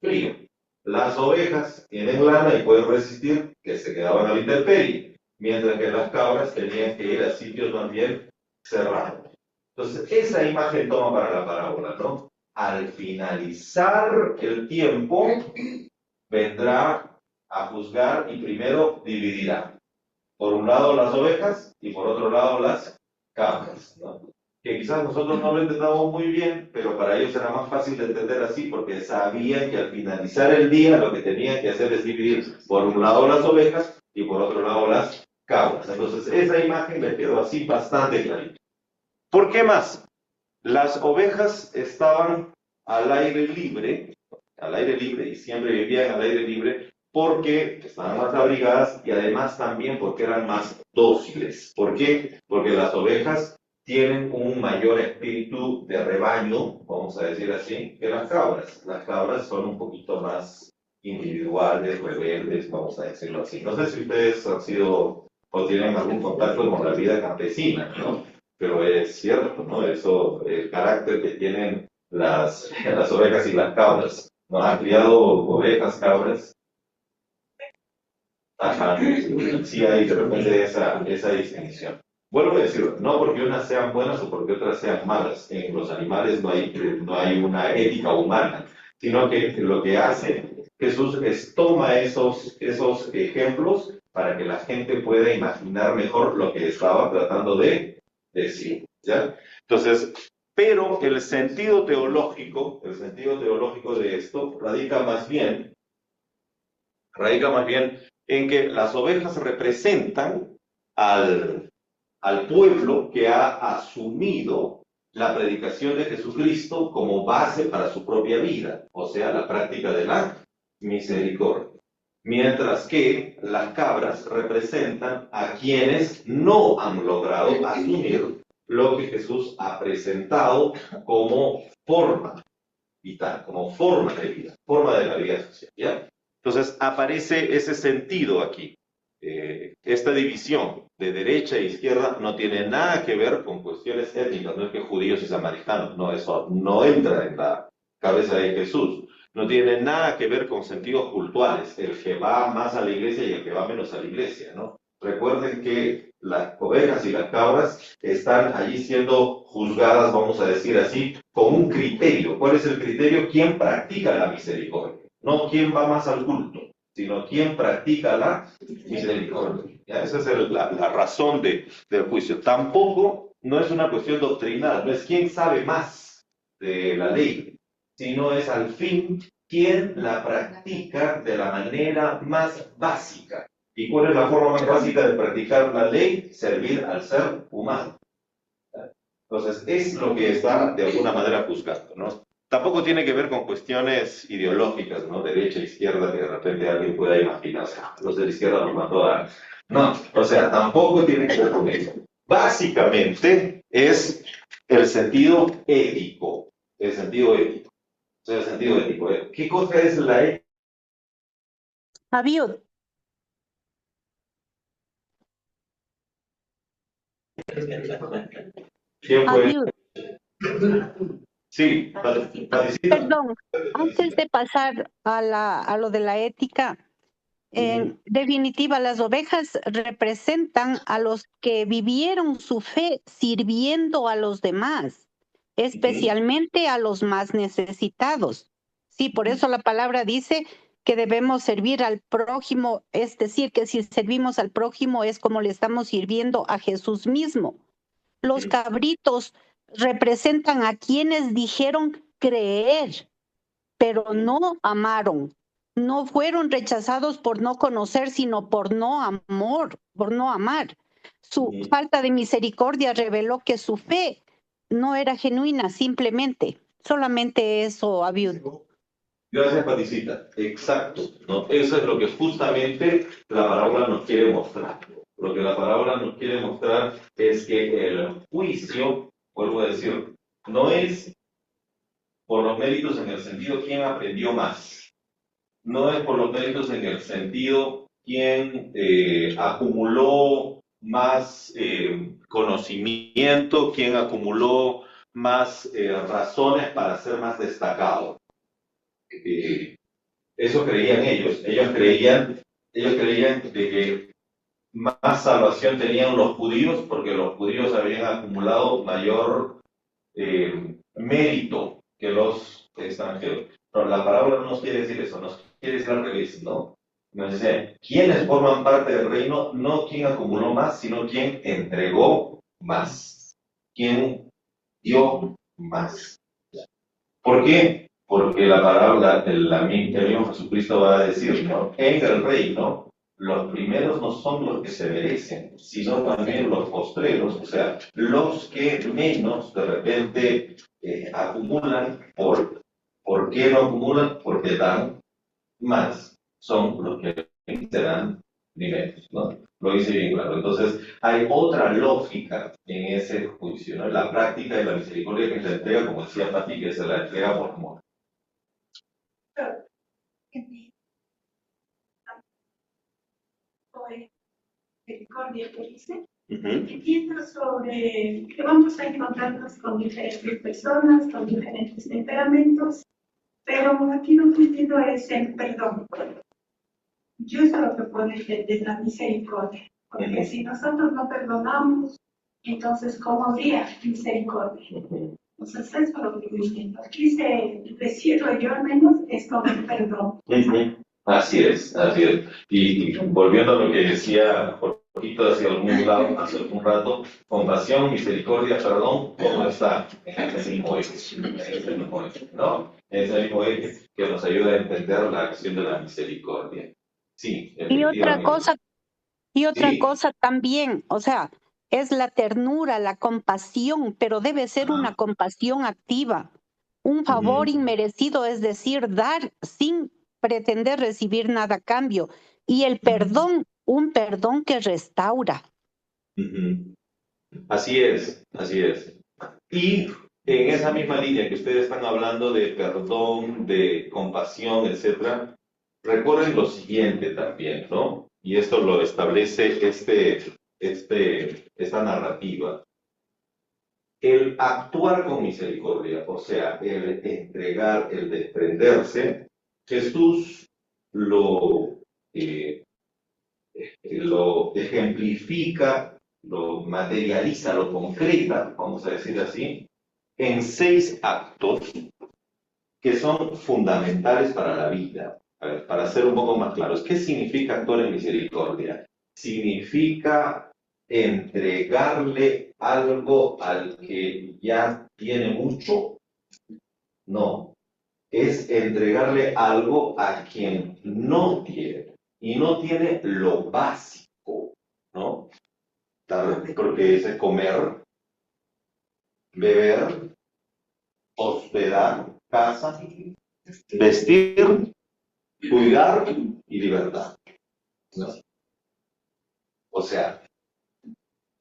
S2: frío. Las ovejas tienen lana y pueden resistir, que se quedaban a la intemperie, mientras que las cabras tenían que ir a sitios más bien cerrados. Entonces, esa imagen toma para la parábola, ¿no? Al finalizar el tiempo, vendrá a juzgar y primero dividirá. Por un lado las ovejas y por otro lado las cabras, ¿no? Que quizás nosotros no lo entendamos muy bien, pero para ellos era más fácil de entender así, porque sabían que al finalizar el día lo que tenían que hacer es dividir por un lado las ovejas y por otro lado las cabras. Entonces esa imagen le quedó así bastante clarita. ¿Por qué más? Las ovejas estaban al aire libre y siempre vivían al aire libre porque estaban más abrigadas y además también porque eran más dóciles. ¿Por qué? Porque las ovejas tienen un mayor espíritu de rebaño, vamos a decir así, que las cabras. Las cabras son un poquito más individuales, rebeldes, vamos a decirlo así. No sé si ustedes han sido o tienen algún contacto con la vida campesina, ¿no? Pero es cierto, ¿no? Eso, el carácter que tienen las ovejas y las cabras. ¿No han criado ovejas, cabras? Ajá, sí hay de repente esa distinción. Vuelvo a decir, no porque unas sean buenas o porque otras sean malas. En los animales no hay una ética humana, sino que lo que hace Jesús es toma esos ejemplos para que la gente pueda imaginar mejor lo que estaba tratando de decir, ¿ya? Entonces, pero el sentido teológico de esto radica más bien en que las ovejas representan al pueblo que ha asumido la predicación de Jesucristo como base para su propia vida, o sea, la práctica de la misericordia. Mientras que las cabras representan a quienes no han logrado asumir lo que Jesús ha presentado como forma vital, como forma de vida, forma de la vida social, ¿ya? Entonces aparece ese sentido aquí. Esta división de derecha e izquierda no tiene nada que ver con cuestiones étnicas, no es que judíos y samaritanos, no, eso no entra en la cabeza de Jesús. No tiene nada que ver con sentidos cultuales, el que va más a la iglesia y el que va menos a la iglesia, ¿no? Recuerden que las ovejas y las cabras están allí siendo juzgadas, vamos a decir así, con un criterio. ¿Cuál es el criterio? ¿Quién practica la misericordia? No quién va más al culto, sino quién practica la misericordia. ¿Ya? Esa es la razón del juicio. Tampoco no es una cuestión doctrinal, no es quién sabe más de la ley, sino es al fin quién la practica de la manera más básica. ¿Y cuál es la forma más básica de practicar la ley? Servir al ser humano. Entonces, es lo que está de alguna manera juzgando, ¿no? Tampoco tiene que ver con cuestiones ideológicas, ¿no? Derecha, izquierda, que de repente alguien pueda imaginarse, los de la izquierda nos mató a... No, o sea, tampoco tiene que ver con eso. Básicamente es el sentido ético, el sentido ético. O sea, el sentido ético. ¿Qué cosa es la ética?
S9: Abiud.
S2: ¿Quién fue?
S10: Adiós.
S2: Sí, Patricia.
S10: Perdón, antes de pasar a lo de la ética, en definitiva, las ovejas representan a los que vivieron su fe sirviendo a los demás, especialmente a los más necesitados. Sí, por eso la palabra dice que debemos servir al prójimo, es decir, que si servimos al prójimo es como le estamos sirviendo a Jesús mismo. Los cabritos representan a quienes dijeron creer, pero no amaron. No fueron rechazados por no conocer, sino por no amar. Su falta de misericordia reveló que su fe no era genuina, solamente eso, Abiud.
S2: Gracias, Paticita. Exacto, ¿no? Eso es lo que justamente la parábola nos quiere mostrar. Lo que la parábola nos quiere mostrar es que el juicio, vuelvo a decir, no es por los méritos en el sentido quién aprendió más. No es por los méritos en el sentido quién acumuló más conocimiento, quién acumuló más razones para ser más destacado. Eso creían ellos. Ellos creían de que más salvación tenían los judíos porque los judíos habían acumulado mayor mérito que los extranjeros. Pero la parábola no nos quiere decir eso, nos quiere decir al revés, ¿no? Nos dice, ¿quiénes forman parte del reino? No quien acumuló más, sino quien entregó más. Quien dio más. ¿Por qué? Porque la parábola, el mismo Jesucristo va a decir, ¿no? En el reino, los primeros no son los que se merecen, sino también los postreros, o sea, los que menos de repente acumulan. ¿Por qué no acumulan? Porque dan más, son los que serán primeros, ¿no? Lo dice bien claro. Entonces, hay otra lógica en ese juicio, ¿no? La práctica de la misericordia que se entrega, como decía Pati, que se la entrega por amor.
S4: Misericordia que dice, entiendo sobre que vamos a encontrarnos con diferentes personas, con diferentes temperamentos, pero aquí lo que entiendo es el perdón. Yo eso es lo que puedo entender la misericordia, porque si nosotros no perdonamos, entonces ¿cómo habría misericordia? Entonces eso es lo que yo entiendo. Aquí se refiero yo al menos es con el perdón.
S2: Así es, así es. Y volviendo a lo que decía Jorgito hace algún rato, compasión, misericordia, perdón, ¿cómo está? En ese mismo eje, ¿no? En ese mismo eje que nos ayuda a entender la acción de la misericordia. Sí,
S10: y otra cosa también, o sea, es la ternura, la compasión, pero debe ser una compasión activa, un favor inmerecido, es decir, dar sin pretender recibir nada a cambio, y el perdón, un perdón que restaura.
S2: Así es, así es. Y en esa misma línea que ustedes están hablando de perdón, de compasión, etcétera, recuerden lo siguiente también, ¿no? Y esto lo establece esta narrativa. El actuar con misericordia, o sea, el entregar, el desprenderse, Jesús lo ejemplifica, lo materializa, lo concreta, vamos a decir así, en 6 actos que son fundamentales para la vida. A ver, para ser un poco más claros, ¿qué significa actuar en misericordia? Significa entregarle algo al que ya tiene mucho. No, es entregarle algo a quien no tiene, y no tiene lo básico, ¿no? Porque es comer, beber, hospedar, casa, vestir, cuidar y libertad, ¿no? O sea,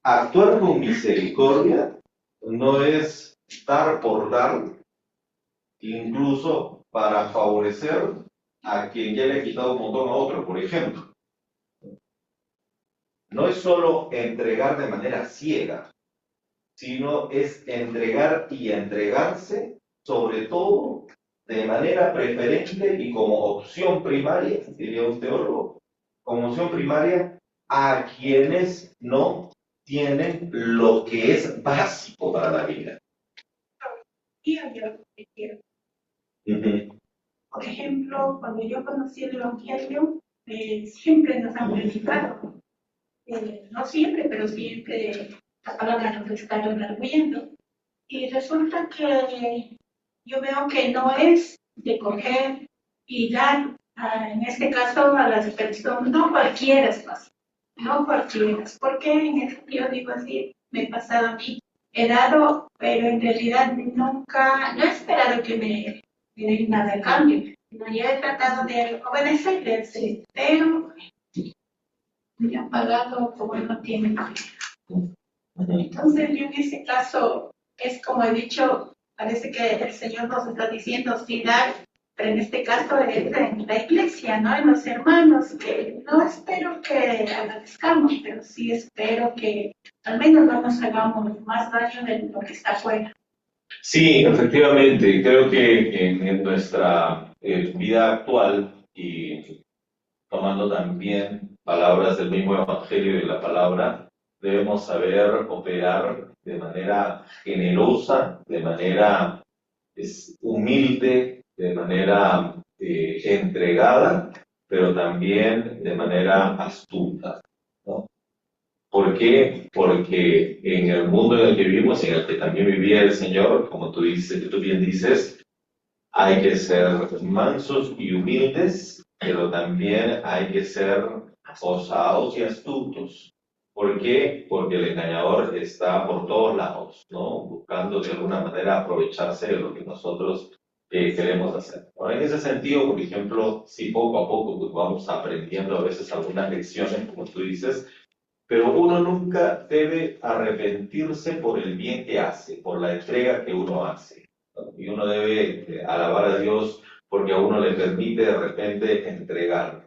S2: actuar con misericordia no es dar por dar, incluso para favorecer a quien ya le ha quitado un montón a otro, por ejemplo. No es solo entregar de manera ciega, sino es entregar y entregarse, sobre todo de manera preferente y como opción primaria, diría un teólogo, como opción primaria a quienes no tienen lo que es básico para la vida.
S11: Y yo lo que quiero. Por ejemplo, cuando yo conocí el Evangelio, siempre nos han predicado, no siempre, pero siempre la palabra nos está redarguyendo. Y resulta que yo veo que no es de coger y dar, en este caso, a las personas, no cualquiera es fácil, no cualquiera, porque en este yo digo así, me he pasado a mí, he dado, pero en realidad nunca, no he esperado que me den nada a cambio, no, yo he tratado de obedecerles, sí, pero me han pagado como no tienen. Entonces yo en ese caso, es como he dicho, parece que el Señor nos está diciendo sí dar, pero en este caso es en la iglesia, ¿no? En los hermanos, que no espero que agradezcamos, pero sí espero que al menos no nos hagamos más daño de lo que está afuera.
S2: Sí, efectivamente, creo que en nuestra vida actual y tomando también palabras del mismo Evangelio y la palabra, debemos saber operar de manera generosa, de manera humilde, de manera entregada, pero también de manera astuta, ¿no? ¿Por qué? Porque en el mundo en el que vivimos, en el que también vivía el Señor, como tú bien dices, hay que ser mansos y humildes, pero también hay que ser osados y astutos. ¿Por qué? Porque el engañador está por todos lados, ¿no? Buscando de alguna manera aprovecharse de lo que nosotros queremos hacer. Ahora, en ese sentido, por ejemplo, si poco a poco pues, vamos aprendiendo a veces algunas lecciones, como tú dices, pero uno nunca debe arrepentirse por el bien que hace, por la entrega que uno hace. Y uno debe alabar a Dios porque a uno le permite de repente entregar.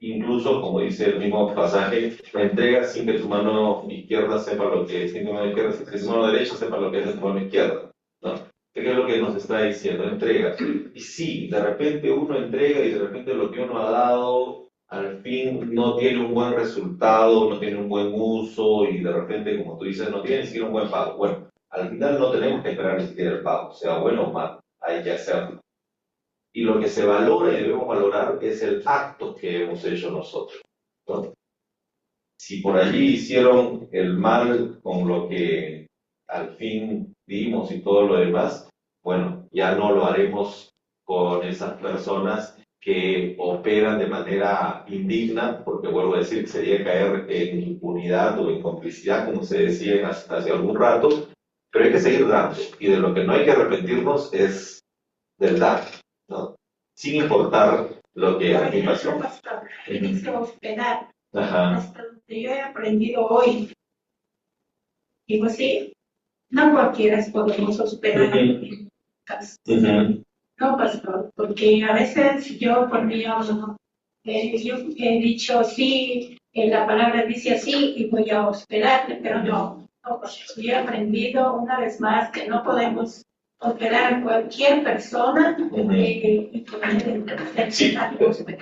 S2: Incluso, como dice el mismo pasaje, entrega sin que tu mano izquierda sepa lo que es, sin que tu mano izquierda, sin que tu mano derecha sepa lo que es tu mano izquierda, ¿no? ¿Qué es lo que nos está diciendo? Entrega. Y sí, de repente uno entrega y de repente lo que uno ha dado al fin no tiene un buen resultado, no tiene un buen uso y de repente, como tú dices, no tiene ni siquiera un buen pago. Bueno, al final no tenemos que esperar ni siquiera el pago, sea bueno o malo, hay que hacerlo. Y lo que se valora y debemos valorar es el acto que hemos hecho nosotros, ¿no? Si por allí hicieron el mal con lo que al fin dimos y todo lo demás, bueno, ya no lo haremos con esas personas que operan de manera indigna, porque vuelvo a decir que sería caer en impunidad o en complicidad, como se decía hace algún rato, pero hay que seguir dando, y de lo que no hay que arrepentirnos es del dar, ¿no? Sin importar lo que a mí pasó.
S11: Ajá. Hasta donde yo he aprendido hoy, digo sí, no cualquiera podemos hospedar en casa. No, pastor, porque a veces yo por mí yo he dicho sí, la palabra dice así y voy a hospedarle, pero no, pastor, yo he aprendido una vez más que no podemos hospedar a cualquier persona y poner
S2: sí,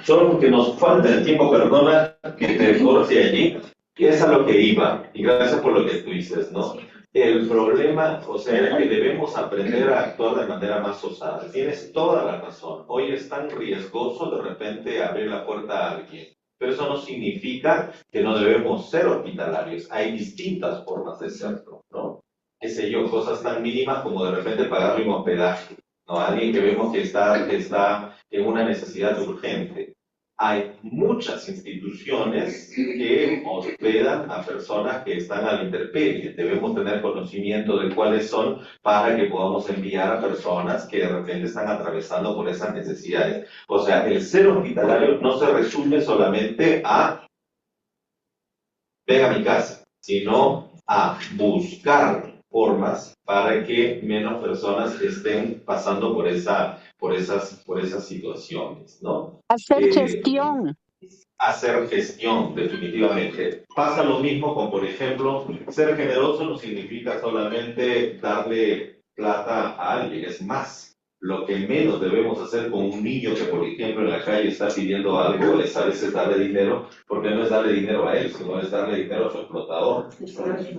S2: solo porque nos falta el tiempo, perdona que te corte allí, y es a lo que iba, y gracias por lo que tú dices, ¿no? El problema, o sea, es que debemos aprender a actuar de manera más osada. Tienes toda la razón. Hoy es tan riesgoso de repente abrir la puerta a alguien. Pero eso no significa que no debemos ser hospitalarios. Hay distintas formas de serlo, ¿no? Qué sé yo, cosas tan mínimas como de repente pagarle un hospedaje, ¿no? Alguien que vemos que está en una necesidad urgente. Hay muchas instituciones que hospedan a personas que están a la intemperie. Debemos tener conocimiento de cuáles son para que podamos enviar a personas que de repente están atravesando por esas necesidades. O sea, el ser hospitalario no se resume solamente a ven a mi casa, sino a buscar formas para que menos personas estén pasando por esas situaciones, ¿no?
S10: Hacer gestión.
S2: hacer gestión, definitivamente. Pasa lo mismo con, por ejemplo, ser generoso no significa solamente darle plata a alguien, es más. Lo que menos debemos hacer con un niño que, por ejemplo, en la calle está pidiendo algo, es a veces darle dinero, porque no es darle dinero a él, sino es darle dinero a su explotador.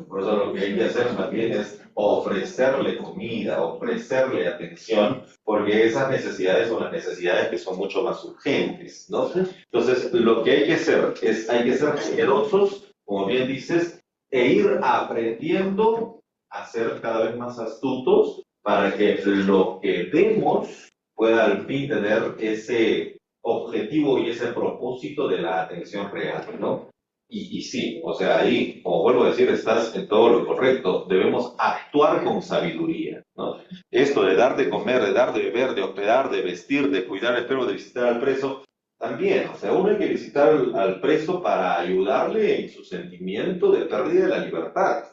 S2: Por eso lo que hay que hacer más bien es ofrecerle comida, ofrecerle atención, porque esas necesidades son las necesidades que son mucho más urgentes, ¿no? Entonces, lo que hay que hacer es, hay que ser generosos, como bien dices, e ir aprendiendo a ser cada vez más astutos para que lo que demos pueda al fin tener ese objetivo y ese propósito de la atención real, ¿no? Y sí, o sea, ahí, como vuelvo a decir, estás en todo lo correcto. Debemos actuar con sabiduría, ¿no? Esto de dar de comer, de dar de beber, de hospedar, de vestir, de cuidar al enfermo, de visitar al preso, también, o sea, uno hay que visitar al preso para ayudarle en su sentimiento de pérdida de la libertad,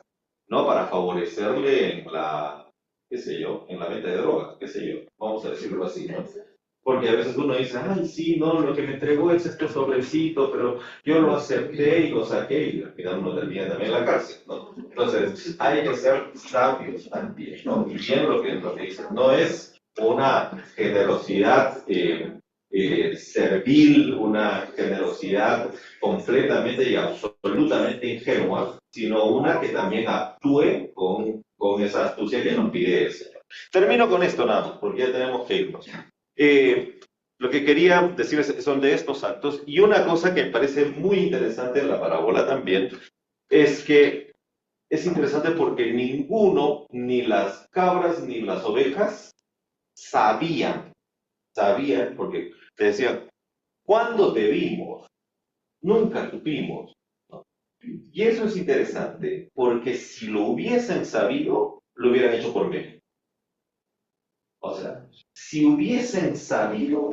S2: no para favorecerle en la, qué sé yo, en la venta de drogas, qué sé yo, vamos a decirlo así, ¿no? Porque a veces uno dice, ay, sí, no, lo que me entregó es este sobrecito, pero yo lo acepté y lo saqué, y al final uno termina también en la cárcel, ¿no? Entonces, hay que ser sabios también, ¿no? Y bien lo que dice, no es una generosidad servil, una generosidad completamente y absolutamente ingenua, sino una que también actúe con esa astucia que nos pide el Señor. Termino con esto nada más, porque ya tenemos que irnos. Lo que quería decirles son de estos actos, y una cosa que me parece muy interesante en la parábola también, es que es interesante porque ninguno, ni las cabras ni las ovejas, sabían, porque te decían, ¿cuándo te vimos? Nunca supimos, ¿no? Y eso es interesante, porque si lo hubiesen sabido, lo hubieran hecho por mí. O sea, si hubiesen sabido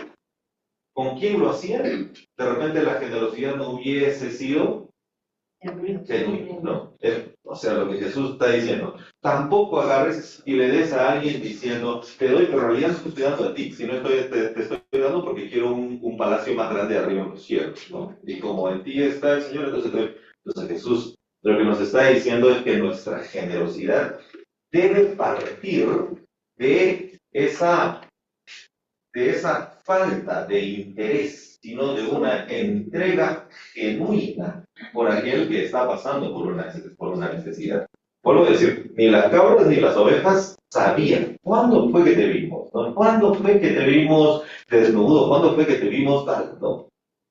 S2: con quién lo hacían, de repente la generosidad no hubiese sido genuina, ¿no? O sea, lo que Jesús está diciendo, tampoco agarres y le des a alguien diciendo, te doy, pero en realidad no estoy dando a ti, sino te estoy dando porque quiero un palacio más grande arriba en los cielos, ¿no? Y como en ti está el Señor, entonces Jesús lo que nos está diciendo es que nuestra generosidad debe partir de esa falta de interés, sino de una entrega genuina por aquel que está pasando por una necesidad. Vuelvo a decir, ni las cabras ni las ovejas sabían cuándo fue que te vimos, ¿no? ¿Cuándo fue que te vimos desnudo? ¿Cuándo fue que te vimos tal, ¿no?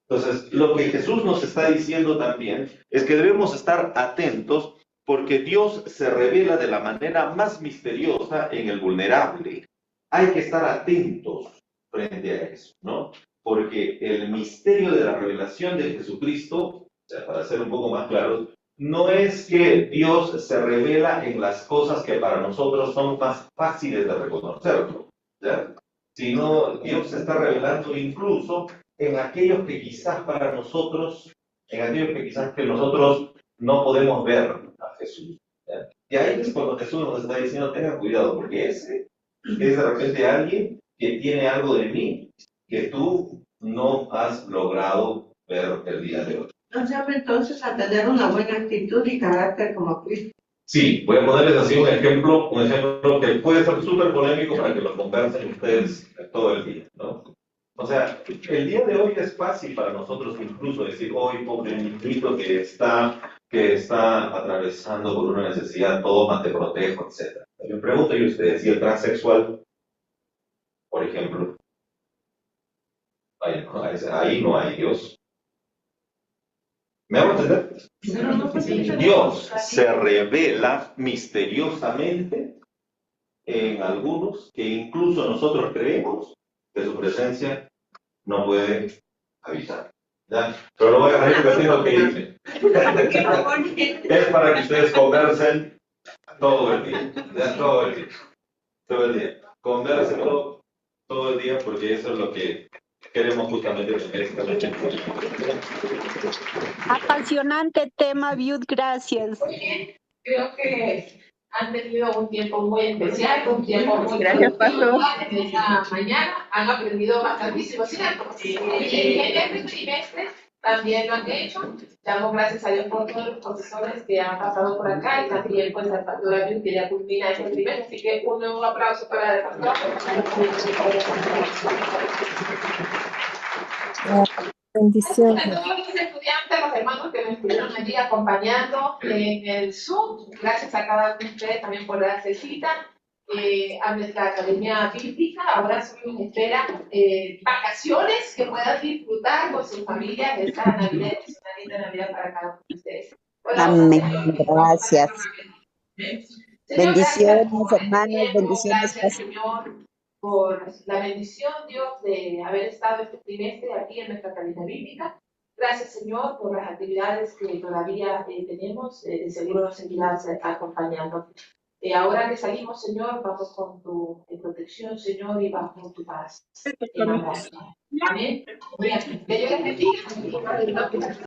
S2: Entonces, lo que Jesús nos está diciendo también es que debemos estar atentos porque Dios se revela de la manera más misteriosa en el vulnerable. Hay que estar atentos frente a eso, ¿no? Porque el misterio de la revelación de Jesucristo, o sea, para ser un poco más claros, no es que Dios se revela en las cosas que para nosotros son más fáciles de reconocerlo, ¿ya? Sino Dios se está revelando incluso en aquellos que quizás para nosotros, en aquellos que quizás que nosotros no podemos ver a Jesús, ¿ya? Y ahí es cuando Jesús nos está diciendo, tengan cuidado, porque ese es de repente alguien que tiene algo de mí que tú no has logrado ver el día de hoy.
S6: Nos llama entonces a tener una buena actitud y carácter como Cristo.
S2: Sí, voy a ponerles así un ejemplo que puede ser súper polémico para que lo conversen ustedes todo el día, ¿no? O sea, el día de hoy es fácil para nosotros incluso decir, hoy pobre niñito que está atravesando por una necesidad, toma, te protejo, etc. Me pregunto yo a ustedes, ¿y el transexual, por ejemplo? Ahí no hay Dios. ¿Me hago entender? Dios se revela misteriosamente en algunos que incluso nosotros creemos que su presencia no puede habitar. ¿Ya? Pero lo voy a repetir lo que dice. Es para que ustedes conversen todo el día. ¿Ya? Todo el día. Conversen todo el día porque eso es lo que queremos justamente tener esta noche.
S10: Apasionante tema, Viud, gracias.
S1: Muy bien, creo que han tenido un tiempo muy especial, un tiempo muy
S9: Gracias, Pastor.
S1: en esta mañana. Han aprendido bastantísimo, ¿cierto? En este trimestre también lo han hecho. Damos gracias a Dios por todos los profesores que han pasado por acá y también pues al pastor Abel, que ya culmina este trimestre. Así que un nuevo aplauso para el pastor.
S3: Bendiciones.
S1: A todos los estudiantes, los hermanos que nos estuvieron allí acompañando en el Zoom. Gracias a cada uno de ustedes también por darse cita. A nuestra academia bíblica, ahora solo nos espera vacaciones que puedan disfrutar con sus familias esta Navidad, es una linda Navidad para cada uno de ustedes.
S12: Amén, gracias.
S1: Señor,
S12: Bendiciones,
S1: gracias,
S12: hermanos, bendiciones.
S1: gracias, Señor, por la bendición, Dios, de haber estado este trimestre aquí en nuestra academia bíblica. Gracias, Señor, por las actividades que todavía tenemos, de seguro nos seguirás acompañando. Ahora que salimos, Señor, vamos con tu protección, Señor, y vamos con tu paz. Amén. Que Dios les bendiga.